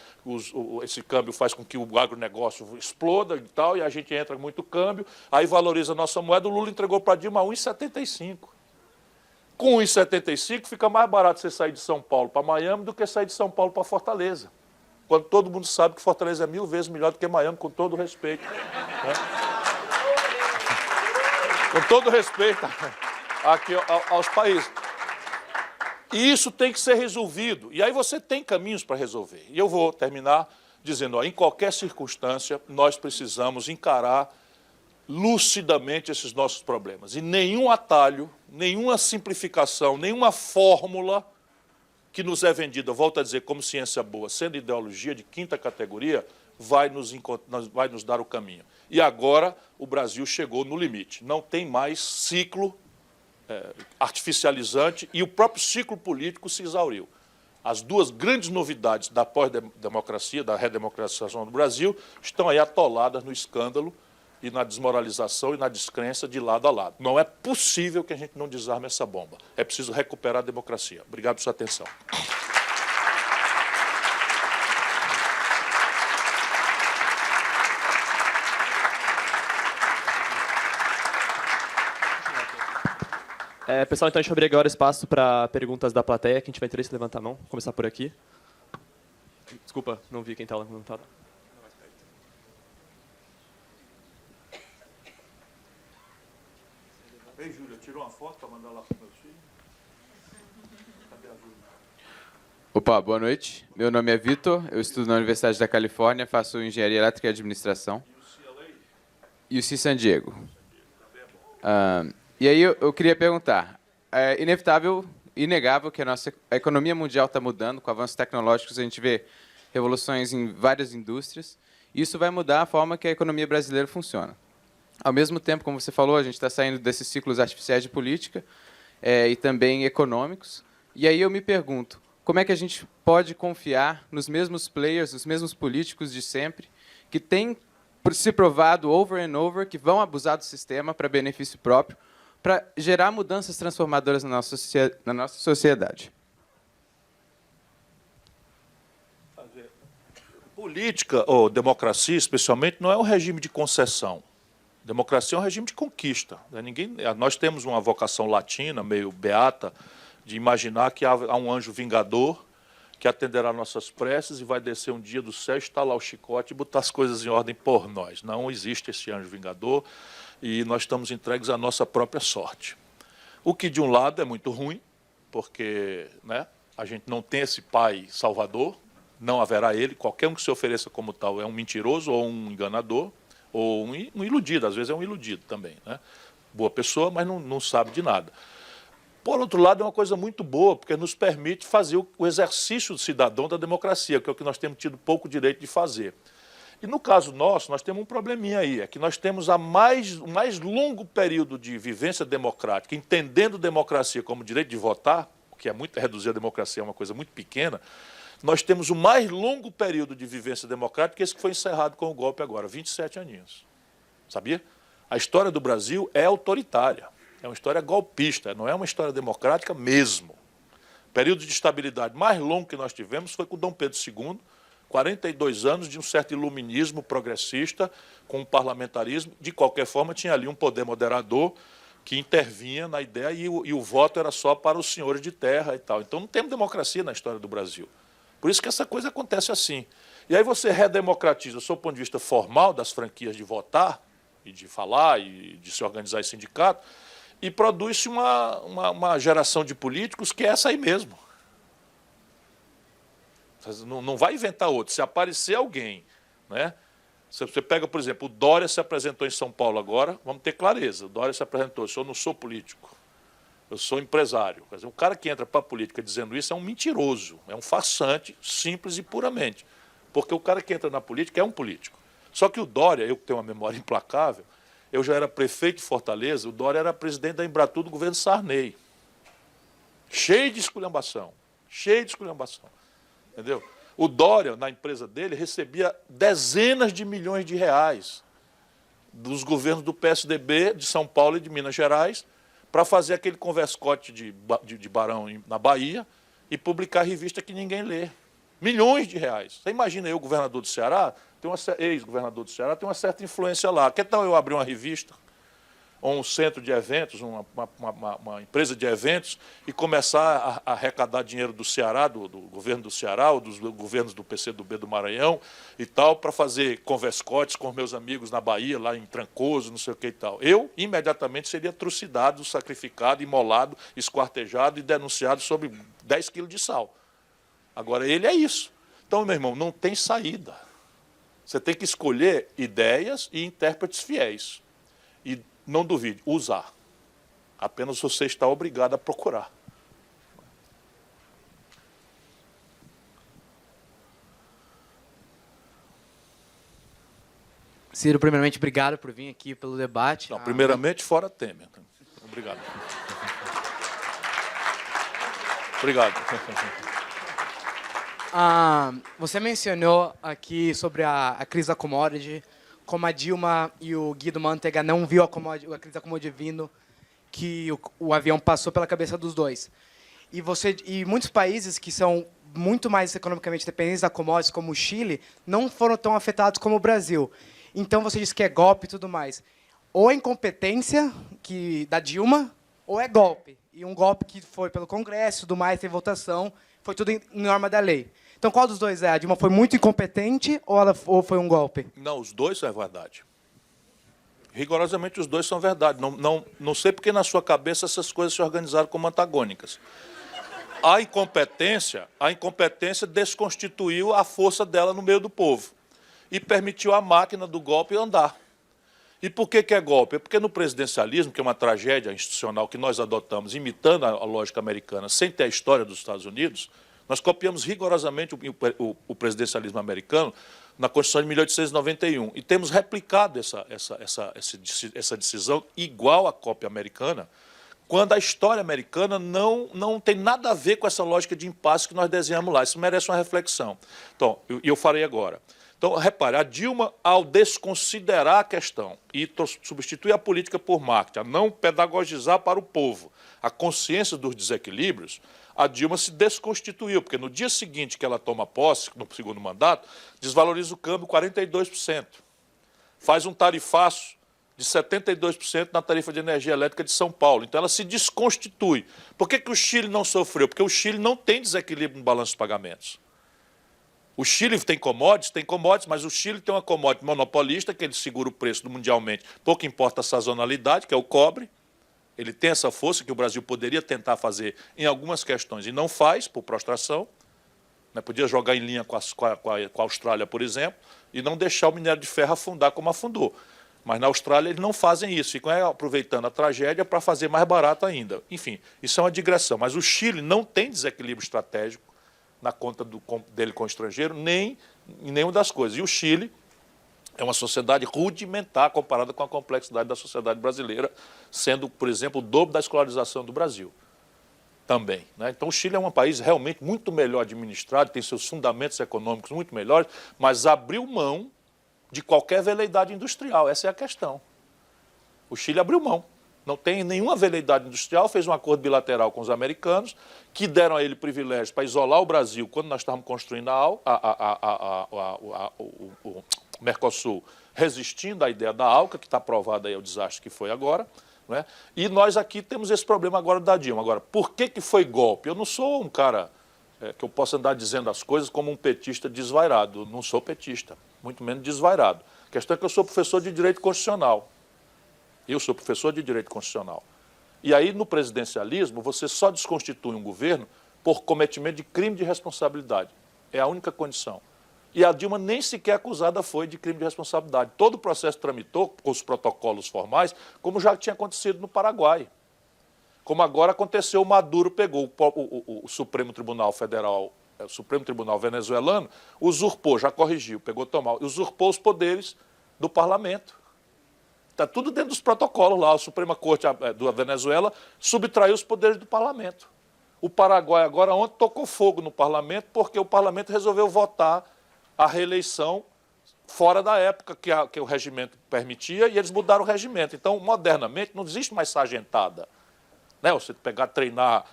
esse câmbio faz com que o agronegócio exploda e tal, e a gente entra muito câmbio, aí valoriza a nossa moeda, o Lula entregou para Dilma a 1,75. Com 1,75 fica mais barato você sair de São Paulo para Miami do que sair de São Paulo para Fortaleza. Quando todo mundo sabe que Fortaleza é 1000 vezes melhor do que Miami, com todo respeito. Né? Com todo respeito aqui aos países. E isso tem que ser resolvido. E aí você tem caminhos para resolver. E eu vou terminar dizendo, ó, em qualquer circunstância, nós precisamos encarar lucidamente esses nossos problemas. E nenhum atalho, nenhuma simplificação, nenhuma fórmula que nos é vendida, volto a dizer, como ciência boa, sendo ideologia de quinta categoria, vai nos dar o caminho. E agora o Brasil chegou no limite. Não tem mais ciclo artificializante e o próprio ciclo político se exauriu. As duas grandes novidades da pós-democracia, da redemocratização do Brasil, estão aí atoladas no escândalo e na desmoralização e na descrença de lado a lado. Não é possível que a gente não desarme essa bomba. É preciso recuperar a democracia. Obrigado por sua atenção. Pessoal, então a gente vai abrir agora espaço para perguntas da plateia. Quem tiver interesse, levanta a mão. Vou começar por aqui. Desculpa, não vi quem está levantado. Ei, Júlia, tirou uma foto para mandar lá para os meus filhos? Cadê a Júlia? Opa, boa noite. Meu nome é Vitor, eu estudo na Universidade da Califórnia, faço Engenharia Elétrica e Administração. E o UC San Diego. E aí eu queria perguntar, é inevitável, inegável que a economia mundial está mudando, com avanços tecnológicos a gente vê revoluções em várias indústrias, e isso vai mudar a forma que a economia brasileira funciona. Ao mesmo tempo, como você falou, a gente está saindo desses ciclos artificiais de política e também econômicos. E aí eu me pergunto, como é que a gente pode confiar nos mesmos players, nos mesmos políticos de sempre, que têm se provado over and over, que vão abusar do sistema para benefício próprio, para gerar mudanças transformadoras na nossa sociedade? Política, ou democracia, especialmente, não é um regime de concessão. Democracia é um regime de conquista. Nós temos uma vocação latina, meio beata, de imaginar que há um anjo vingador que atenderá nossas preces e vai descer um dia do céu, estalar o chicote e botar as coisas em ordem por nós. Não existe esse anjo vingador e nós estamos entregues à nossa própria sorte. O que, de um lado, é muito ruim, porque, né, a gente não tem esse pai salvador, não haverá ele, qualquer um que se ofereça como tal é um mentiroso ou um enganador, ou um iludido, às vezes é um iludido também, né? Boa pessoa, mas não sabe de nada. Por outro lado, é uma coisa muito boa, porque nos permite fazer o exercício do cidadão da democracia, que é o que nós temos tido pouco direito de fazer. E no caso nosso, nós temos um probleminha aí, é que nós temos o mais longo período de vivência democrática, entendendo democracia como direito de votar, o que é muito reduzir a democracia é uma coisa muito pequena. Nós temos o mais longo período de vivência democrática, esse que foi encerrado com o golpe agora, 27 aninhos. Sabia? A história do Brasil é autoritária, é uma história golpista, não é uma história democrática mesmo. O período de estabilidade mais longo que nós tivemos foi com Dom Pedro II, 42 anos de um certo iluminismo progressista, com um parlamentarismo. De qualquer forma, tinha ali um poder moderador que intervinha na ideia e o voto era só para os senhores de terra e tal. Então não temos democracia na história do Brasil. Por isso que essa coisa acontece assim. E aí você redemocratiza, do seu ponto de vista formal, das franquias de votar, e de falar, e de se organizar em sindicato, e produz-se uma geração de políticos que é essa aí mesmo. Não vai inventar outro. Se aparecer alguém, né? Você pega, por exemplo, o Dória se apresentou em São Paulo agora, vamos ter clareza, o Dória se apresentou, eu não sou político. Eu sou empresário. Quer dizer, um cara que entra para a política dizendo isso é um mentiroso, é um farsante, simples e puramente. Porque o cara que entra na política é um político. Só que o Dória, eu que tenho uma memória implacável, eu já era prefeito de Fortaleza, o Dória era presidente da Embratur do governo Sarney. Cheio de esculhambação. Cheio de esculhambação. Entendeu? O Dória, na empresa dele, recebia dezenas de milhões de reais dos governos do PSDB, de São Paulo e de Minas Gerais, para fazer aquele converscote de Barão na Bahia e publicar revista que ninguém lê. Milhões de reais. Você imagina eu, governador do Ceará, ex-governador do Ceará, tem uma certa influência lá. Que tal eu abrir uma revista, ou um centro de eventos, uma empresa de eventos, e começar a arrecadar dinheiro do Ceará, do governo do Ceará, ou dos governos do PCdoB do Maranhão e tal, para fazer converscotes com meus amigos na Bahia, lá em Trancoso, não sei o que e tal. Eu, imediatamente, seria trucidado, sacrificado, imolado, esquartejado e denunciado sobre 10 quilos de sal. Agora, ele é isso. Então, meu irmão, não tem saída. Você tem que escolher ideias e intérpretes fiéis. E não duvide, usar. Apenas você está obrigado a procurar. Ciro, primeiramente, obrigado por vir aqui pelo debate. Não, primeiramente, fora Temer. Obrigado. Obrigado. Você mencionou aqui sobre a crise da commodity, como a Dilma e o Guido Mantega não viu a crise da commodity vindo, que o avião passou pela cabeça dos dois. E muitos países que são muito mais economicamente dependentes da commodity, como o Chile, não foram tão afetados como o Brasil. Então, você disse que é golpe e tudo mais. Ou a incompetência da Dilma, ou é golpe. E um golpe que foi pelo Congresso, tudo mais, sem votação, foi tudo em norma da lei. Então, qual dos dois é? A Dilma foi muito incompetente ou foi um golpe? Não, os dois é verdade. Rigorosamente, os dois são verdade. Não sei porque na sua cabeça essas coisas se organizaram como antagônicas. A incompetência desconstituiu a força dela no meio do povo e permitiu a máquina do golpe andar. E por que é golpe? É porque no presidencialismo, que é uma tragédia institucional que nós adotamos, imitando a lógica americana, sem ter a história dos Estados Unidos, nós copiamos rigorosamente o presidencialismo americano na Constituição de 1891 e temos replicado essa decisão igual à cópia americana, quando a história americana não tem nada a ver com essa lógica de impasse que nós desenhamos lá. Isso merece uma reflexão. Então, eu farei agora. Então, repare, a Dilma, ao desconsiderar a questão e substituir a política por marketing, a não pedagogizar para o povo a consciência dos desequilíbrios, a Dilma se desconstituiu, porque no dia seguinte que ela toma posse, no segundo mandato, desvaloriza o câmbio 42%. Faz um tarifaço de 72% na tarifa de energia elétrica de São Paulo. Então, ela se desconstitui. Por que o Chile não sofreu? Porque o Chile não tem desequilíbrio no balanço de pagamentos. O Chile tem commodities, mas o Chile tem uma commodity monopolista, que ele segura o preço mundialmente. Pouco importa a sazonalidade, que é o cobre. Ele tem essa força que o Brasil poderia tentar fazer em algumas questões e não faz, por prostração. Podia jogar em linha com a Austrália, por exemplo, e não deixar o minério de ferro afundar como afundou. Mas na Austrália eles não fazem isso, ficam aproveitando a tragédia para fazer mais barato ainda. Enfim, isso é uma digressão. Mas o Chile não tem desequilíbrio estratégico na conta dele com o estrangeiro, nem em nenhuma das coisas. E o Chile é uma sociedade rudimentar comparada com a complexidade da sociedade brasileira, sendo, por exemplo, o dobro da escolarização do Brasil também. Então, o Chile é um país realmente muito melhor administrado, tem seus fundamentos econômicos muito melhores, mas abriu mão de qualquer veleidade industrial. Essa é a questão. O Chile abriu mão. Não tem nenhuma veleidade industrial, fez um acordo bilateral com os americanos, que deram a ele privilégios para isolar o Brasil quando nós estávamos construindo o Mercosul, resistindo à ideia da ALCA, que está provada aí o desastre que foi agora. E nós aqui temos esse problema agora da Dilma. Agora, por que foi golpe? Eu não sou um cara que eu possa andar dizendo as coisas como um petista desvairado. Eu não sou petista, muito menos desvairado. A questão é que eu sou professor de Direito Constitucional. Eu sou professor de Direito Constitucional. E aí, no presidencialismo, você só desconstitui um governo por cometimento de crime de responsabilidade. É a única condição. E a Dilma nem sequer acusada foi de crime de responsabilidade. Todo o processo tramitou com os protocolos formais, como já tinha acontecido no Paraguai. Como agora aconteceu, o Maduro pegou o Supremo Tribunal Federal, o Supremo Tribunal venezuelano, usurpou, já corrigiu, usurpou os poderes do parlamento. Está tudo dentro dos protocolos lá. A Suprema Corte da Venezuela subtraiu os poderes do parlamento. O Paraguai agora ontem tocou fogo no parlamento porque o parlamento resolveu votar a reeleição fora da época que o regimento permitia e eles mudaram o regimento. Então, modernamente, não existe mais sargentada. Você treinar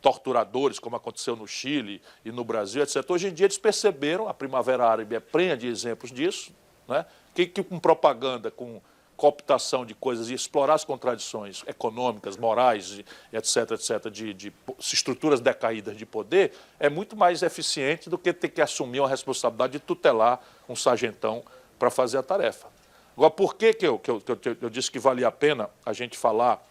torturadores, como aconteceu no Chile e no Brasil, etc. Hoje em dia eles perceberam, a Primavera Árabe é prenha de exemplos disso, que com propaganda, com cooptação de coisas e explorar as contradições econômicas, morais, etc., de estruturas decaídas de poder, é muito mais eficiente do que ter que assumir uma responsabilidade de tutelar um sargentão para fazer a tarefa. Agora, por que eu disse que valia a pena a gente falar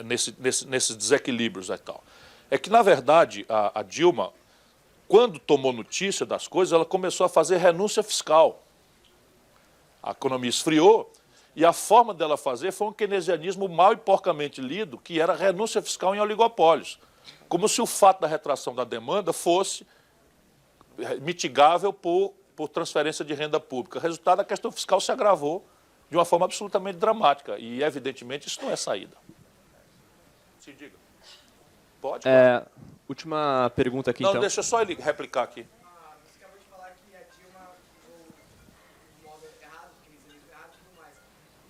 nesses desequilíbrios e tal? É que, na verdade, a Dilma, quando tomou notícia das coisas, ela começou a fazer renúncia fiscal. A economia esfriou, e a forma dela fazer foi um keynesianismo mal e porcamente lido, que era renúncia fiscal em oligopólios. Como se o fato da retração da demanda fosse mitigável por transferência de renda pública. Resultado, a questão fiscal se agravou de uma forma absolutamente dramática. E, evidentemente, isso não é saída. Se diga. Pode? Última pergunta aqui, não, então. Deixa só ele replicar aqui. Você acabou de falar que a Dilma usou o modo errado, que mecanismo errado e tudo mais.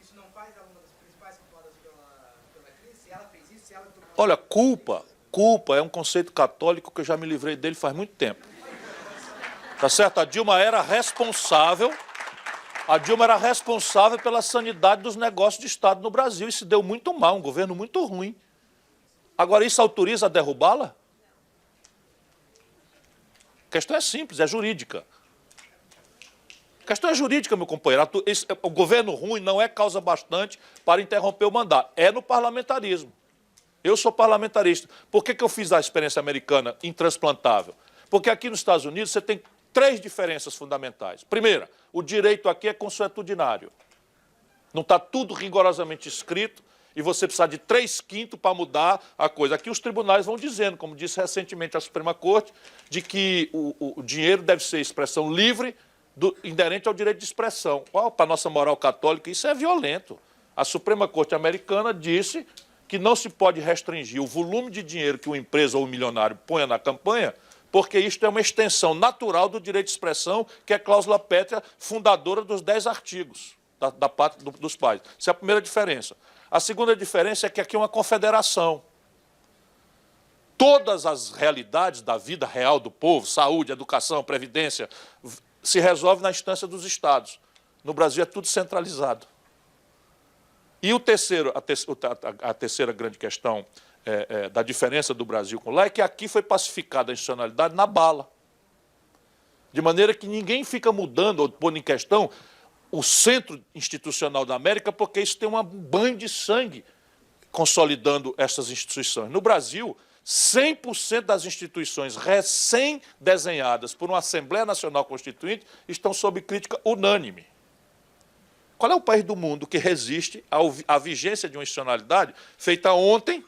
Isso não faz ela uma das principais culpadas pela crise? Se ela fez isso, se ela... Olha, culpa é um conceito católico que eu já me livrei dele faz muito tempo. Tá certo? A Dilma era responsável A Dilma era responsável pela sanidade dos negócios de Estado no Brasil. Isso deu muito mal, um governo muito ruim. Agora, isso autoriza a derrubá-la? A questão é simples, é jurídica. A questão é jurídica, meu companheiro. O governo ruim não é causa bastante para interromper o mandato. É no parlamentarismo. Eu sou parlamentarista. Por que eu fiz a experiência americana intransplantável? Porque aqui nos Estados Unidos você tem 3 diferenças fundamentais. Primeira, o direito aqui é consuetudinário. Não está tudo rigorosamente escrito e você precisa de 3/5 para mudar a coisa. Aqui os tribunais vão dizendo, como disse recentemente a Suprema Corte, de que o dinheiro deve ser expressão livre, inerente ao direito de expressão. Para a nossa moral católica, isso é violento. A Suprema Corte americana disse que não se pode restringir o volume de dinheiro que uma empresa ou um milionário ponha na campanha, porque isto é uma extensão natural do direito de expressão, que é cláusula pétrea fundadora dos 10 artigos da Pátria dos Pais. Essa é a primeira diferença. A segunda diferença é que aqui é uma confederação. Todas as realidades da vida real do povo, saúde, educação, previdência, se resolve na instância dos estados. No Brasil é tudo centralizado. E a terceira grande questão da diferença do Brasil com lá é que aqui foi pacificada a institucionalidade na bala. De maneira que ninguém fica mudando ou pondo em questão o centro institucional da América, porque isso tem um banho de sangue consolidando essas instituições. No Brasil, 100% das instituições recém-desenhadas por uma Assembleia Nacional Constituinte estão sob crítica unânime. Qual é o país do mundo que resiste à vigência de uma institucionalidade feita ontem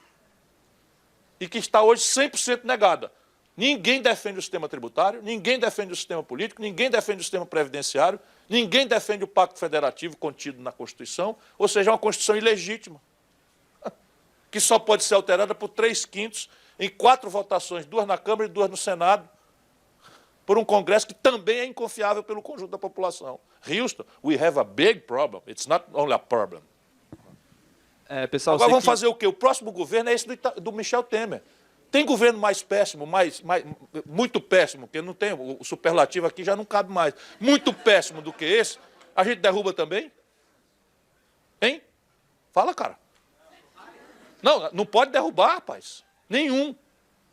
e que está hoje 100% negada? Ninguém defende o sistema tributário, ninguém defende o sistema político, ninguém defende o sistema previdenciário, ninguém defende o pacto federativo contido na Constituição, ou seja, é uma Constituição ilegítima, que só pode ser alterada por 3/5 em 4 votações, 2 na Câmara e 2 no Senado, por um Congresso que também é inconfiável pelo conjunto da população. Houston, we have a big problem. It's not only a problem. Pessoal, agora vamos fazer o quê? O próximo governo é esse do Michel Temer. Tem governo mais péssimo, muito péssimo, porque não tem, o superlativo aqui já não cabe mais. Muito péssimo do que esse, a gente derruba também? Hein? Fala, cara. Não, não pode derrubar, rapaz. Nenhum.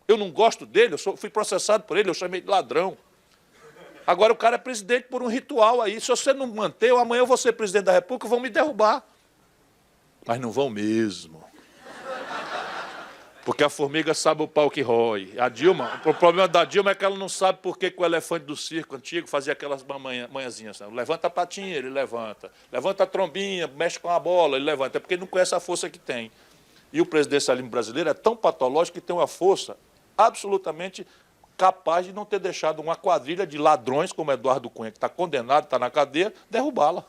Eu não gosto dele, fui processado por ele, eu chamei de ladrão. Agora o cara é presidente por um ritual aí. Se você não manter, amanhã eu vou ser presidente da República, vão me derrubar. Mas não vão mesmo. Porque a formiga sabe o pau que rói. A Dilma, o problema da Dilma é que ela não sabe por que o elefante do circo antigo fazia aquelas manhãzinhas. Sabe? Levanta a patinha, ele levanta. Levanta a trombinha, mexe com a bola, ele levanta. É porque ele não conhece a força que tem. E o presidencialismo brasileiro é tão patológico que tem uma força absolutamente capaz de não ter deixado uma quadrilha de ladrões, como Eduardo Cunha, que está condenado, está na cadeia, derrubá-la.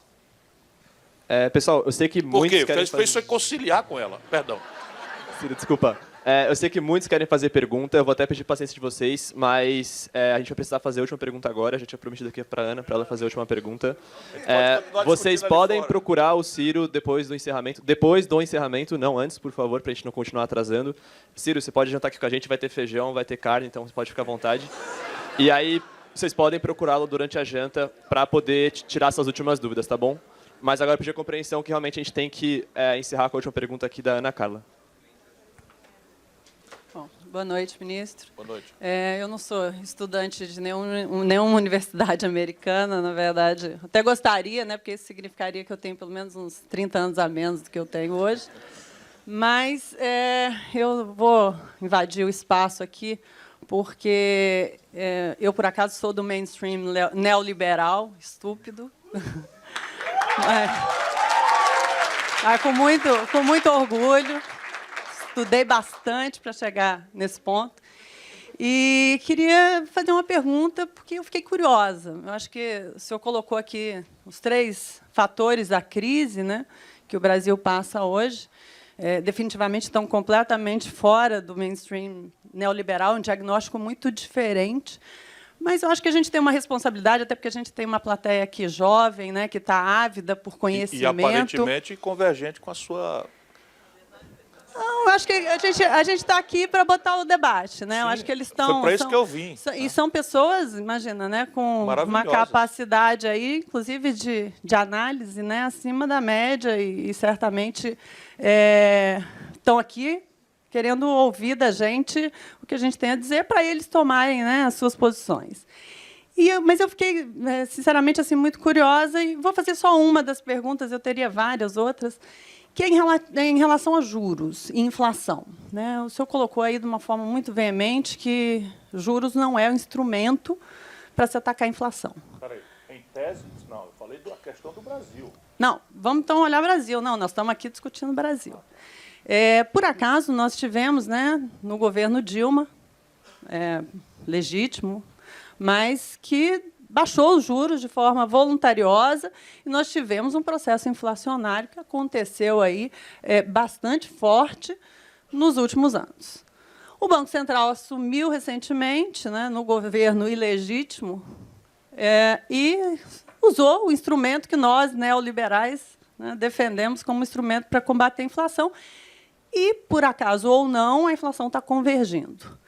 Pessoal, eu sei que muitos Por quê? querem Fez conciliar com ela. Perdão. Ciro, desculpa. Eu sei que muitos querem fazer pergunta, eu vou até pedir paciência de vocês, mas a gente vai precisar fazer a última pergunta agora. A gente tinha prometido aqui para a Ana, para ela fazer a última pergunta. Vocês podem procurar o Ciro depois do encerramento, não antes, por favor, para a gente não continuar atrasando. Ciro, você pode jantar aqui com a gente, vai ter feijão, vai ter carne, então você pode ficar à vontade. E aí, vocês podem procurá-lo durante a janta para poder tirar essas últimas dúvidas, tá bom? Mas agora eu pedi a compreensão que realmente a gente tem que encerrar com a última pergunta aqui da Ana Carla. Bom, boa noite, ministro. Boa noite. Eu não sou estudante de nenhuma universidade americana, na verdade. Até gostaria, né, porque isso significaria que eu tenho pelo menos uns 30 anos a menos do que eu tenho hoje. Mas eu vou invadir o espaço aqui, porque eu, por acaso, sou do mainstream neoliberal, estúpido. Mas com muito orgulho. Estudei bastante para chegar nesse ponto. E queria fazer uma pergunta, porque eu fiquei curiosa. Eu acho que o senhor colocou aqui os 3 fatores da crise, né, que o Brasil passa hoje. Definitivamente estão completamente fora do mainstream neoliberal, um diagnóstico muito diferente. Mas eu acho que a gente tem uma responsabilidade, até porque a gente tem uma plateia aqui jovem, né, que está ávida por conhecimento. E aparentemente convergente com a sua... Não, eu acho que a gente está aqui para botar o debate, né? Eu acho que eles estão... Foi para isso que eu vim. E são pessoas, imagina, né, com uma Maravilhosas. capacidade aí, inclusive de análise, né, acima da média e certamente estão aqui querendo ouvir da gente o que a gente tem a dizer para eles tomarem, né, as suas posições. Mas eu fiquei, sinceramente, assim, muito curiosa e vou fazer só uma das perguntas, eu teria várias outras, que é em relação a juros e inflação, né? O senhor colocou aí de uma forma muito veemente que juros não é um instrumento para se atacar a inflação. Peraí, em tese, não, eu falei da questão do Brasil. Não, vamos então olhar o Brasil. Não, nós estamos aqui discutindo o Brasil. Por acaso, nós tivemos, né, no governo Dilma, legítimo, mas que baixou os juros de forma voluntariosa e nós tivemos um processo inflacionário que aconteceu aí bastante forte nos últimos anos. O Banco Central assumiu recentemente, né, no governo ilegítimo, e usou o instrumento que nós, neoliberais, né, defendemos como instrumento para combater a inflação e, por acaso ou não, a inflação está convergindo.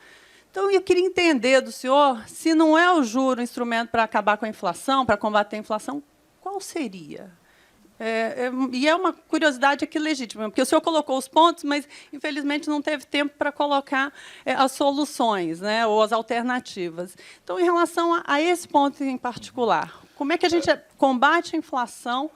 Então, eu queria entender do senhor, se não é o juro um instrumento para acabar com a inflação, para combater a inflação, qual seria? E é uma curiosidade aqui legítima, porque o senhor colocou os pontos, mas, infelizmente, não teve tempo para colocar as soluções, né, ou as alternativas. Então, em relação a esse ponto em particular, como é que a gente combate a inflação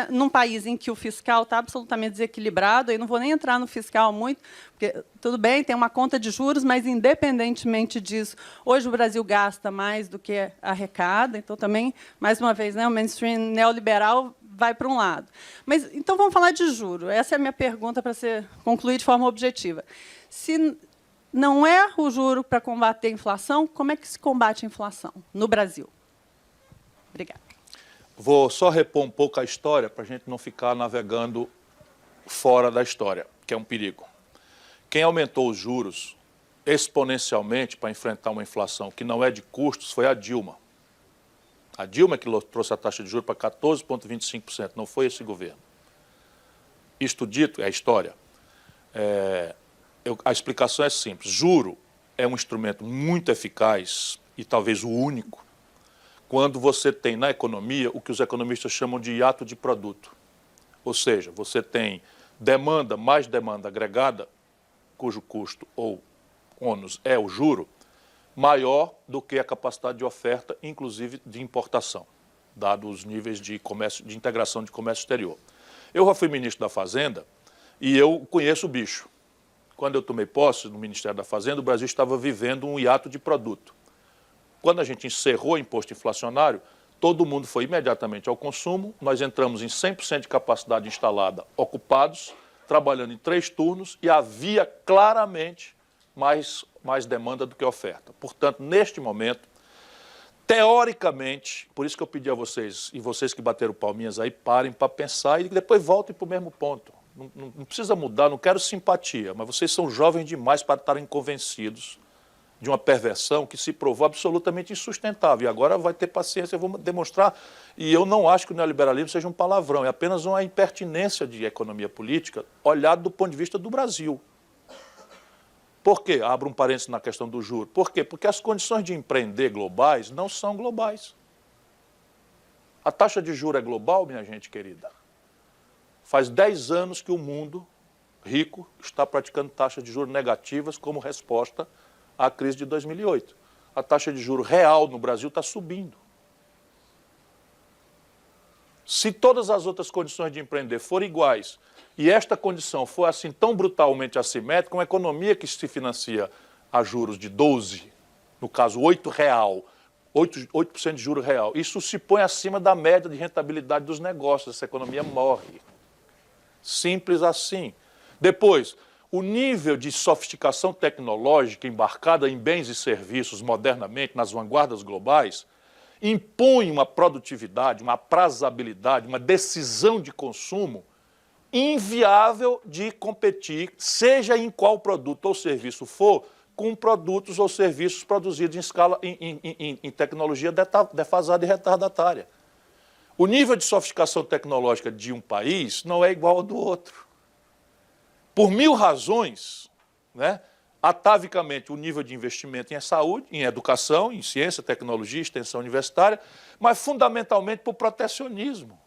num país em que o fiscal está absolutamente desequilibrado? Eu não vou nem entrar no fiscal muito, porque, tudo bem, tem uma conta de juros, mas, independentemente disso, hoje o Brasil gasta mais do que arrecada. Então, também, mais uma vez, né, o mainstream neoliberal vai para um lado. Mas, então, vamos falar de juro. Essa é a minha pergunta para ser concluída de forma objetiva. Se não é o juro para combater a inflação, como é que se combate a inflação no Brasil? Obrigada. Vou só repor um pouco a história para a gente não ficar navegando fora da história, que é um perigo. Quem aumentou os juros exponencialmente para enfrentar uma inflação que não é de custos foi a Dilma. A Dilma que trouxe a taxa de juros para 14,25%, não foi esse governo. Isto dito, é a história. A explicação é simples. Juro é um instrumento muito eficaz e talvez o único quando você tem na economia o que os economistas chamam de hiato de produto. Ou seja, você tem demanda mais demanda agregada, cujo custo ou ônus é o juro, maior do que a capacidade de oferta, inclusive de importação, dado os níveis de comércio, de integração de comércio exterior. Eu já fui ministro da Fazenda e eu conheço o bicho. Quando eu tomei posse no Ministério da Fazenda, o Brasil estava vivendo um hiato de produto. Quando a gente encerrou o imposto inflacionário, todo mundo foi imediatamente ao consumo, nós entramos em 100% de capacidade instalada, ocupados, trabalhando em 3 turnos e havia claramente mais demanda do que oferta. Portanto, neste momento, teoricamente, por isso que eu pedi a vocês, e vocês que bateram palminhas aí, parem para pensar e depois voltem para o mesmo ponto. Não precisa mudar, não quero simpatia, mas vocês são jovens demais para estarem convencidos de uma perversão que se provou absolutamente insustentável. E agora vai ter paciência, eu vou demonstrar. E eu não acho que o neoliberalismo seja um palavrão, é apenas uma impertinência de economia política olhado do ponto de vista do Brasil. Por quê? Abro um parênteses na questão do juro. Por quê? Porque as condições de empreender globais não são globais. A taxa de juros é global, minha gente querida. Faz 10 anos que o mundo rico está praticando taxas de juros negativas como resposta à crise de 2008. A taxa de juros real no Brasil está subindo. Se todas as outras condições de empreender forem iguais e esta condição for assim tão brutalmente assimétrica, uma economia que se financia a juros de 12, no caso 8% de juro real, isso se põe acima da média de rentabilidade dos negócios, essa economia morre. Simples assim. Depois, o nível de sofisticação tecnológica embarcada em bens e serviços modernamente nas vanguardas globais impõe uma produtividade, uma aprazabilidade, uma decisão de consumo inviável de competir, seja em qual produto ou serviço for, com produtos ou serviços produzidos em escala em tecnologia defasada e retardatária. O nível de sofisticação tecnológica de um país não é igual ao do outro. por 1000 razões, né, atavicamente o nível de investimento em saúde, em educação, em ciência, tecnologia, extensão universitária, mas fundamentalmente por protecionismo.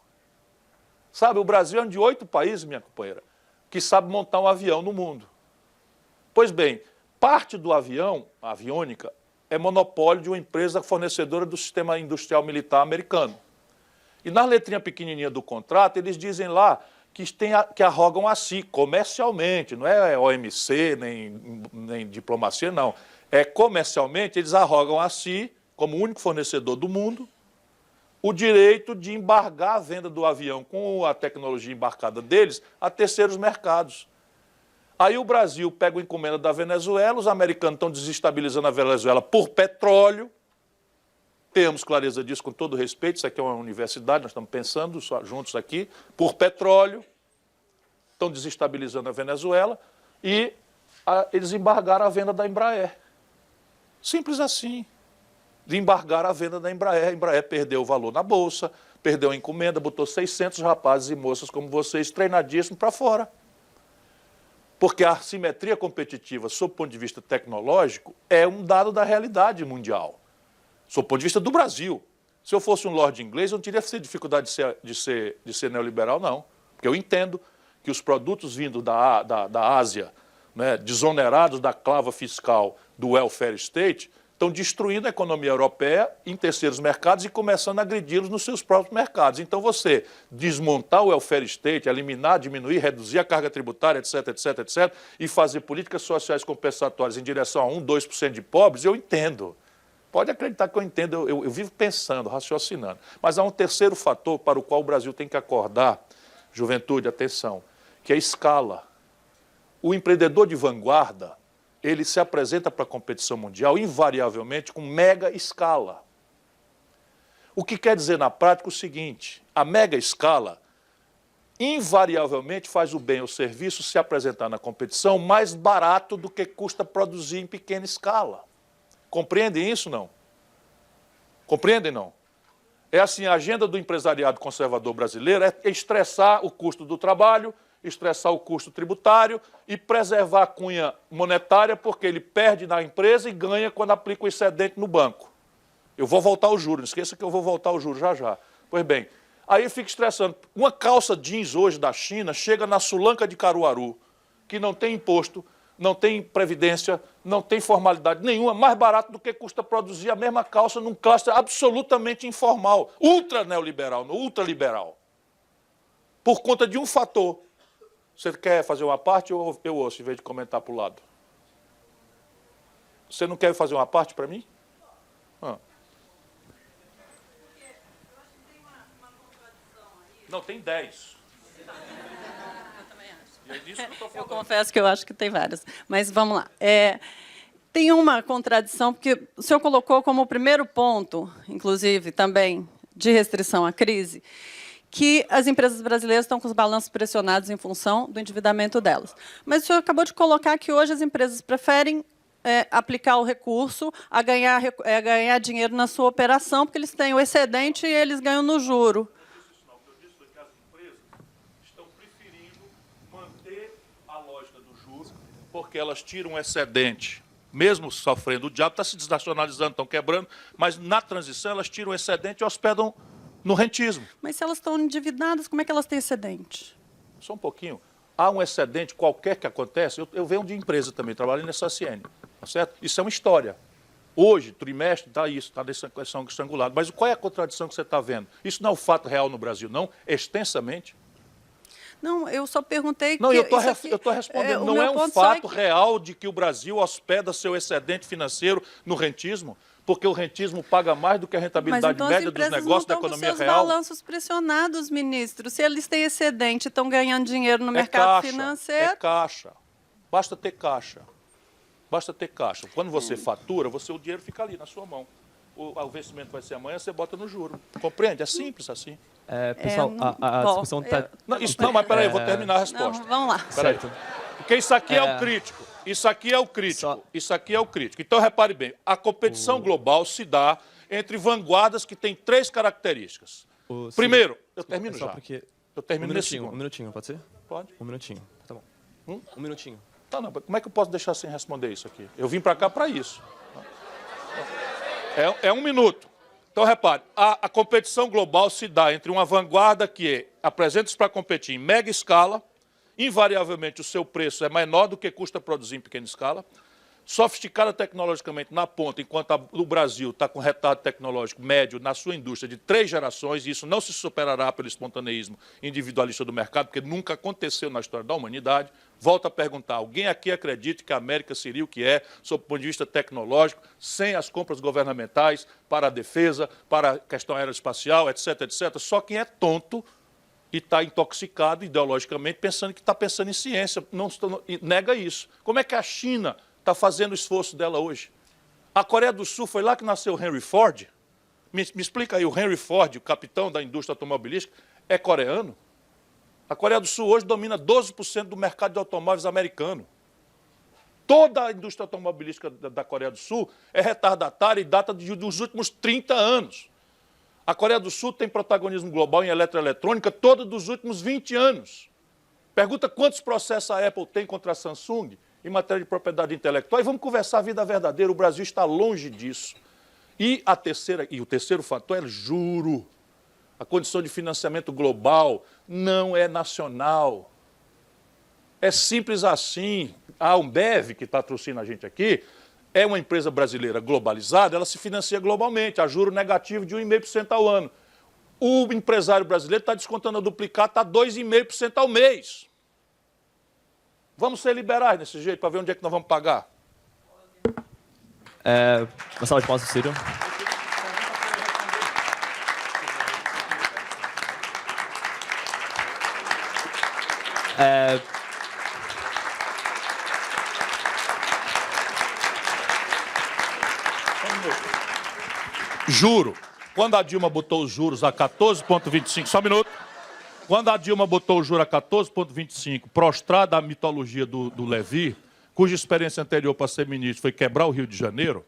Sabe, o Brasil é um de 8 países, minha companheira, que sabe montar um avião no mundo. Pois bem, parte do avião, a aviônica, é monopólio de uma empresa fornecedora do sistema industrial militar americano. E na letrinha pequenininha do contrato, eles dizem lá que arrogam a si, comercialmente, não é OMC, nem diplomacia, não. É comercialmente, eles arrogam a si, como único fornecedor do mundo, o direito de embargar a venda do avião com a tecnologia embarcada deles a terceiros mercados. Aí o Brasil pega o encomenda da Venezuela, os americanos estão desestabilizando a Venezuela por petróleo. Temos clareza disso com todo respeito, isso aqui é uma universidade, nós estamos pensando juntos aqui, por petróleo, estão desestabilizando a Venezuela e eles embargaram a venda da Embraer. Simples assim. De embargar a venda da Embraer. A Embraer perdeu o valor na bolsa, perdeu a encomenda, botou 600 rapazes e moças como vocês, treinadíssimos, para fora. Porque a assimetria competitiva, sob o ponto de vista tecnológico, é um dado da realidade mundial. Sob o ponto de vista do Brasil. Se eu fosse um lord inglês, eu não teria dificuldade de ser neoliberal, não. Porque eu entendo que os produtos vindos da Ásia, né, desonerados da clava fiscal do welfare state, estão destruindo a economia europeia em terceiros mercados e começando a agredi-los nos seus próprios mercados. Então, você desmontar o welfare state, eliminar, diminuir, reduzir a carga tributária, etc., etc., etc., e fazer políticas sociais compensatórias em direção a 1, 2% de pobres, eu entendo. Pode acreditar que eu entendo, eu vivo pensando, raciocinando. Mas há um terceiro fator para o qual o Brasil tem que acordar, juventude, atenção, que é a escala. O empreendedor de vanguarda, ele se apresenta para a competição mundial invariavelmente com mega escala. O que quer dizer na prática o seguinte, a mega escala invariavelmente faz o bem ou serviço se apresentar na competição mais barato do que custa produzir em pequena escala. Compreendem isso, não? Compreendem, não? É assim, a agenda do empresariado conservador brasileiro é estressar o custo do trabalho, estressar o custo tributário e preservar a cunha monetária, porque ele perde na empresa e ganha quando aplica o excedente no banco. Eu vou voltar ao juro, não esqueça que eu vou voltar ao juro já já. Pois bem, aí fica estressando. Uma calça jeans hoje da China chega na Sulanca de Caruaru, que não tem imposto, não tem previdência, não tem formalidade nenhuma, mais barato do que custa produzir a mesma calça num cluster absolutamente informal, ultra neoliberal, ultraliberal. Por conta de um fator. Você quer fazer uma parte ou eu ouço, em vez de comentar para o lado? Você não quer fazer uma parte para mim? Não, tem 10. Eu confesso que eu acho que tem várias, mas vamos lá. Tem uma contradição, porque o senhor colocou como primeiro ponto, inclusive, também, de restrição à crise, que as empresas brasileiras estão com os balanços pressionados em função do endividamento delas. Mas o senhor acabou de colocar que hoje as empresas preferem aplicar o recurso a ganhar dinheiro na sua operação, porque eles têm o excedente e eles ganham no juro. Porque elas tiram um excedente, mesmo sofrendo o diabo, está se desnacionalizando, estão quebrando, mas na transição elas tiram o excedente e hospedam no rentismo. Mas se elas estão endividadas, como é que elas têm excedente? Só um pouquinho. Há um excedente qualquer que acontece, eu venho de empresa também, trabalho nessa SACN, tá certo? Isso é uma história. Hoje, trimestre, está isso, está nessa questão estrangulada. Mas qual é a contradição que você está vendo? Isso não é o fato real no Brasil, não, extensamente. Não, eu só perguntei... Não, eu estou respondendo. Não é um fato real de que o Brasil hospeda seu excedente financeiro no rentismo, porque o rentismo paga mais do que a rentabilidade média dos negócios da economia real. Mas então as empresas não estão com seus balanços pressionados, ministro. Se eles têm excedente e estão ganhando dinheiro no mercado financeiro... É caixa. Basta ter caixa. Basta ter caixa. Quando você fatura, o dinheiro fica ali na sua mão. O vencimento vai ser amanhã, você bota no juro. Compreende? É simples assim. Pessoal, a discussão está... Não, mas peraí, eu vou terminar a resposta. Não, vamos lá. Certo. Porque isso aqui é o crítico. Isso aqui é o crítico. Isso aqui é o crítico. Então, repare bem, a competição global se dá entre vanguardas que têm 3 características. Primeiro, eu termino já. Porque... Eu termino nesse segundo. Um minutinho, pode ser? Pode. Um minutinho, tá bom. Um minutinho. Tá, não, como é que eu posso deixar sem responder isso aqui? Eu vim para cá para isso. É 1 minuto. Então, repare, a competição global se dá entre uma vanguarda que apresenta-se para competir em mega escala, invariavelmente o seu preço é menor do que custa produzir em pequena escala, sofisticada tecnologicamente na ponta, enquanto o Brasil está com retardo tecnológico médio na sua indústria de 3 gerações, e isso não se superará pelo espontaneísmo individualista do mercado, porque nunca aconteceu na história da humanidade. Volto a perguntar, alguém aqui acredita que a América seria o que é, sob o ponto de vista tecnológico, sem as compras governamentais para a defesa, para a questão aeroespacial, etc., etc.? Só quem é tonto e está intoxicado ideologicamente, pensando que está pensando em ciência, nega isso. Como é que a China está fazendo o esforço dela hoje? A Coreia do Sul, foi lá que nasceu o Henry Ford? Me explica aí, o Henry Ford, o capitão da indústria automobilística, é coreano? A Coreia do Sul hoje domina 12% do mercado de automóveis americano. Toda a indústria automobilística da Coreia do Sul é retardatária e data dos últimos 30 anos. A Coreia do Sul tem protagonismo global em eletroeletrônica todo dos últimos 20 anos. Pergunta quantos processos a Apple tem contra a Samsung em matéria de propriedade intelectual, e vamos conversar a vida verdadeira. O Brasil está longe disso. E o terceiro fator é juro. A condição de financiamento global não é nacional. É simples assim. A Ambev, que patrocina a gente aqui, é uma empresa brasileira globalizada, ela se financia globalmente, a juro negativo de 1,5% ao ano. O empresário brasileiro está descontando a duplicata, está 2,5% ao mês. Vamos ser liberais desse jeito, para ver onde é que nós vamos pagar. Uma salva de palmas, Ciro. Juro. Quando a Dilma botou os juros a 14,25%, só um minuto. Quando a Dilma botou o juro a 14,25%, prostrada à mitologia do Levi, cuja experiência anterior para ser ministro foi quebrar o Rio de Janeiro,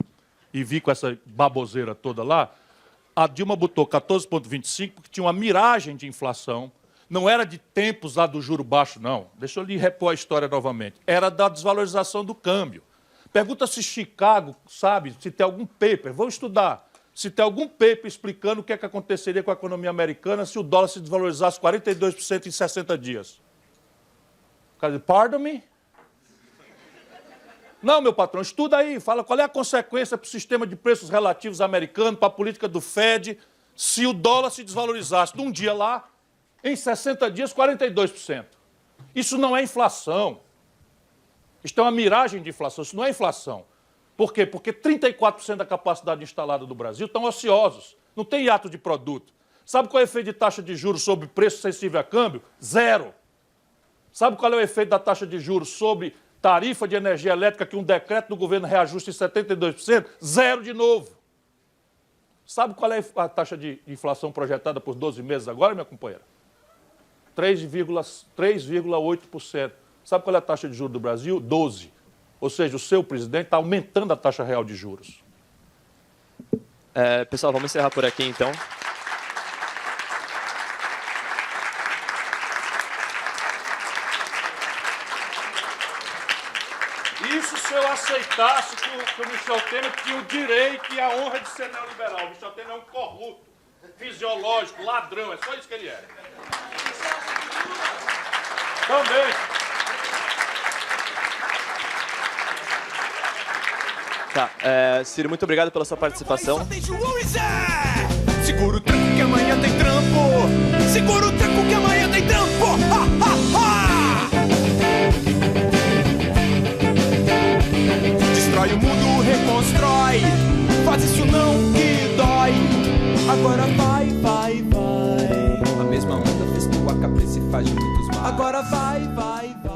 e vi com essa baboseira toda lá, a Dilma botou 14,25% porque tinha uma miragem de inflação. Não era de tempos lá do juro baixo, não. Deixa eu lhe repor a história novamente. Era da desvalorização do câmbio. Pergunta se Chicago sabe, se tem algum paper, vão estudar, se tem algum paper explicando o que é que aconteceria com a economia americana se o dólar se desvalorizasse 42% em 60 dias. O cara diz, pardon me? Não, meu patrão, estuda aí, fala qual é a consequência para o sistema de preços relativos americano, para a política do Fed, se o dólar se desvalorizasse de um dia lá, em 60 dias, 42%. Isso não é inflação. Isto é uma miragem de inflação, isso não é inflação. Por quê? Porque 34% da capacidade instalada do Brasil estão ociosos, não tem hiato de produto. Sabe qual é o efeito de taxa de juros sobre preço sensível a câmbio? Zero. Sabe qual é o efeito da taxa de juros sobre tarifa de energia elétrica que um decreto do governo reajusta em 72%? Zero de novo. Sabe qual é a taxa de inflação projetada por 12 meses agora, minha companheira? 3,8%. Sabe qual é a taxa de juros do Brasil? 12%. Ou seja, o seu presidente está aumentando a taxa real de juros. Pessoal, vamos encerrar por aqui, então. Isso se eu aceitasse que o Michel Temer tinha o direito e a honra de ser neoliberal. O Michel Temer é um corrupto, fisiológico, ladrão, é só isso que ele é. Também. Tá, Ciro, muito obrigado pela sua participação. Segura o tranco que amanhã tem trampo. Segura o tranco que amanhã tem trampo. Ha, ha, ha. Destrói o mundo, reconstrói. Faz isso não que dói. Agora vai, vai, vai. A mesma onda fez tua cabeça e faz de muitos mais. Agora vai, vai, vai.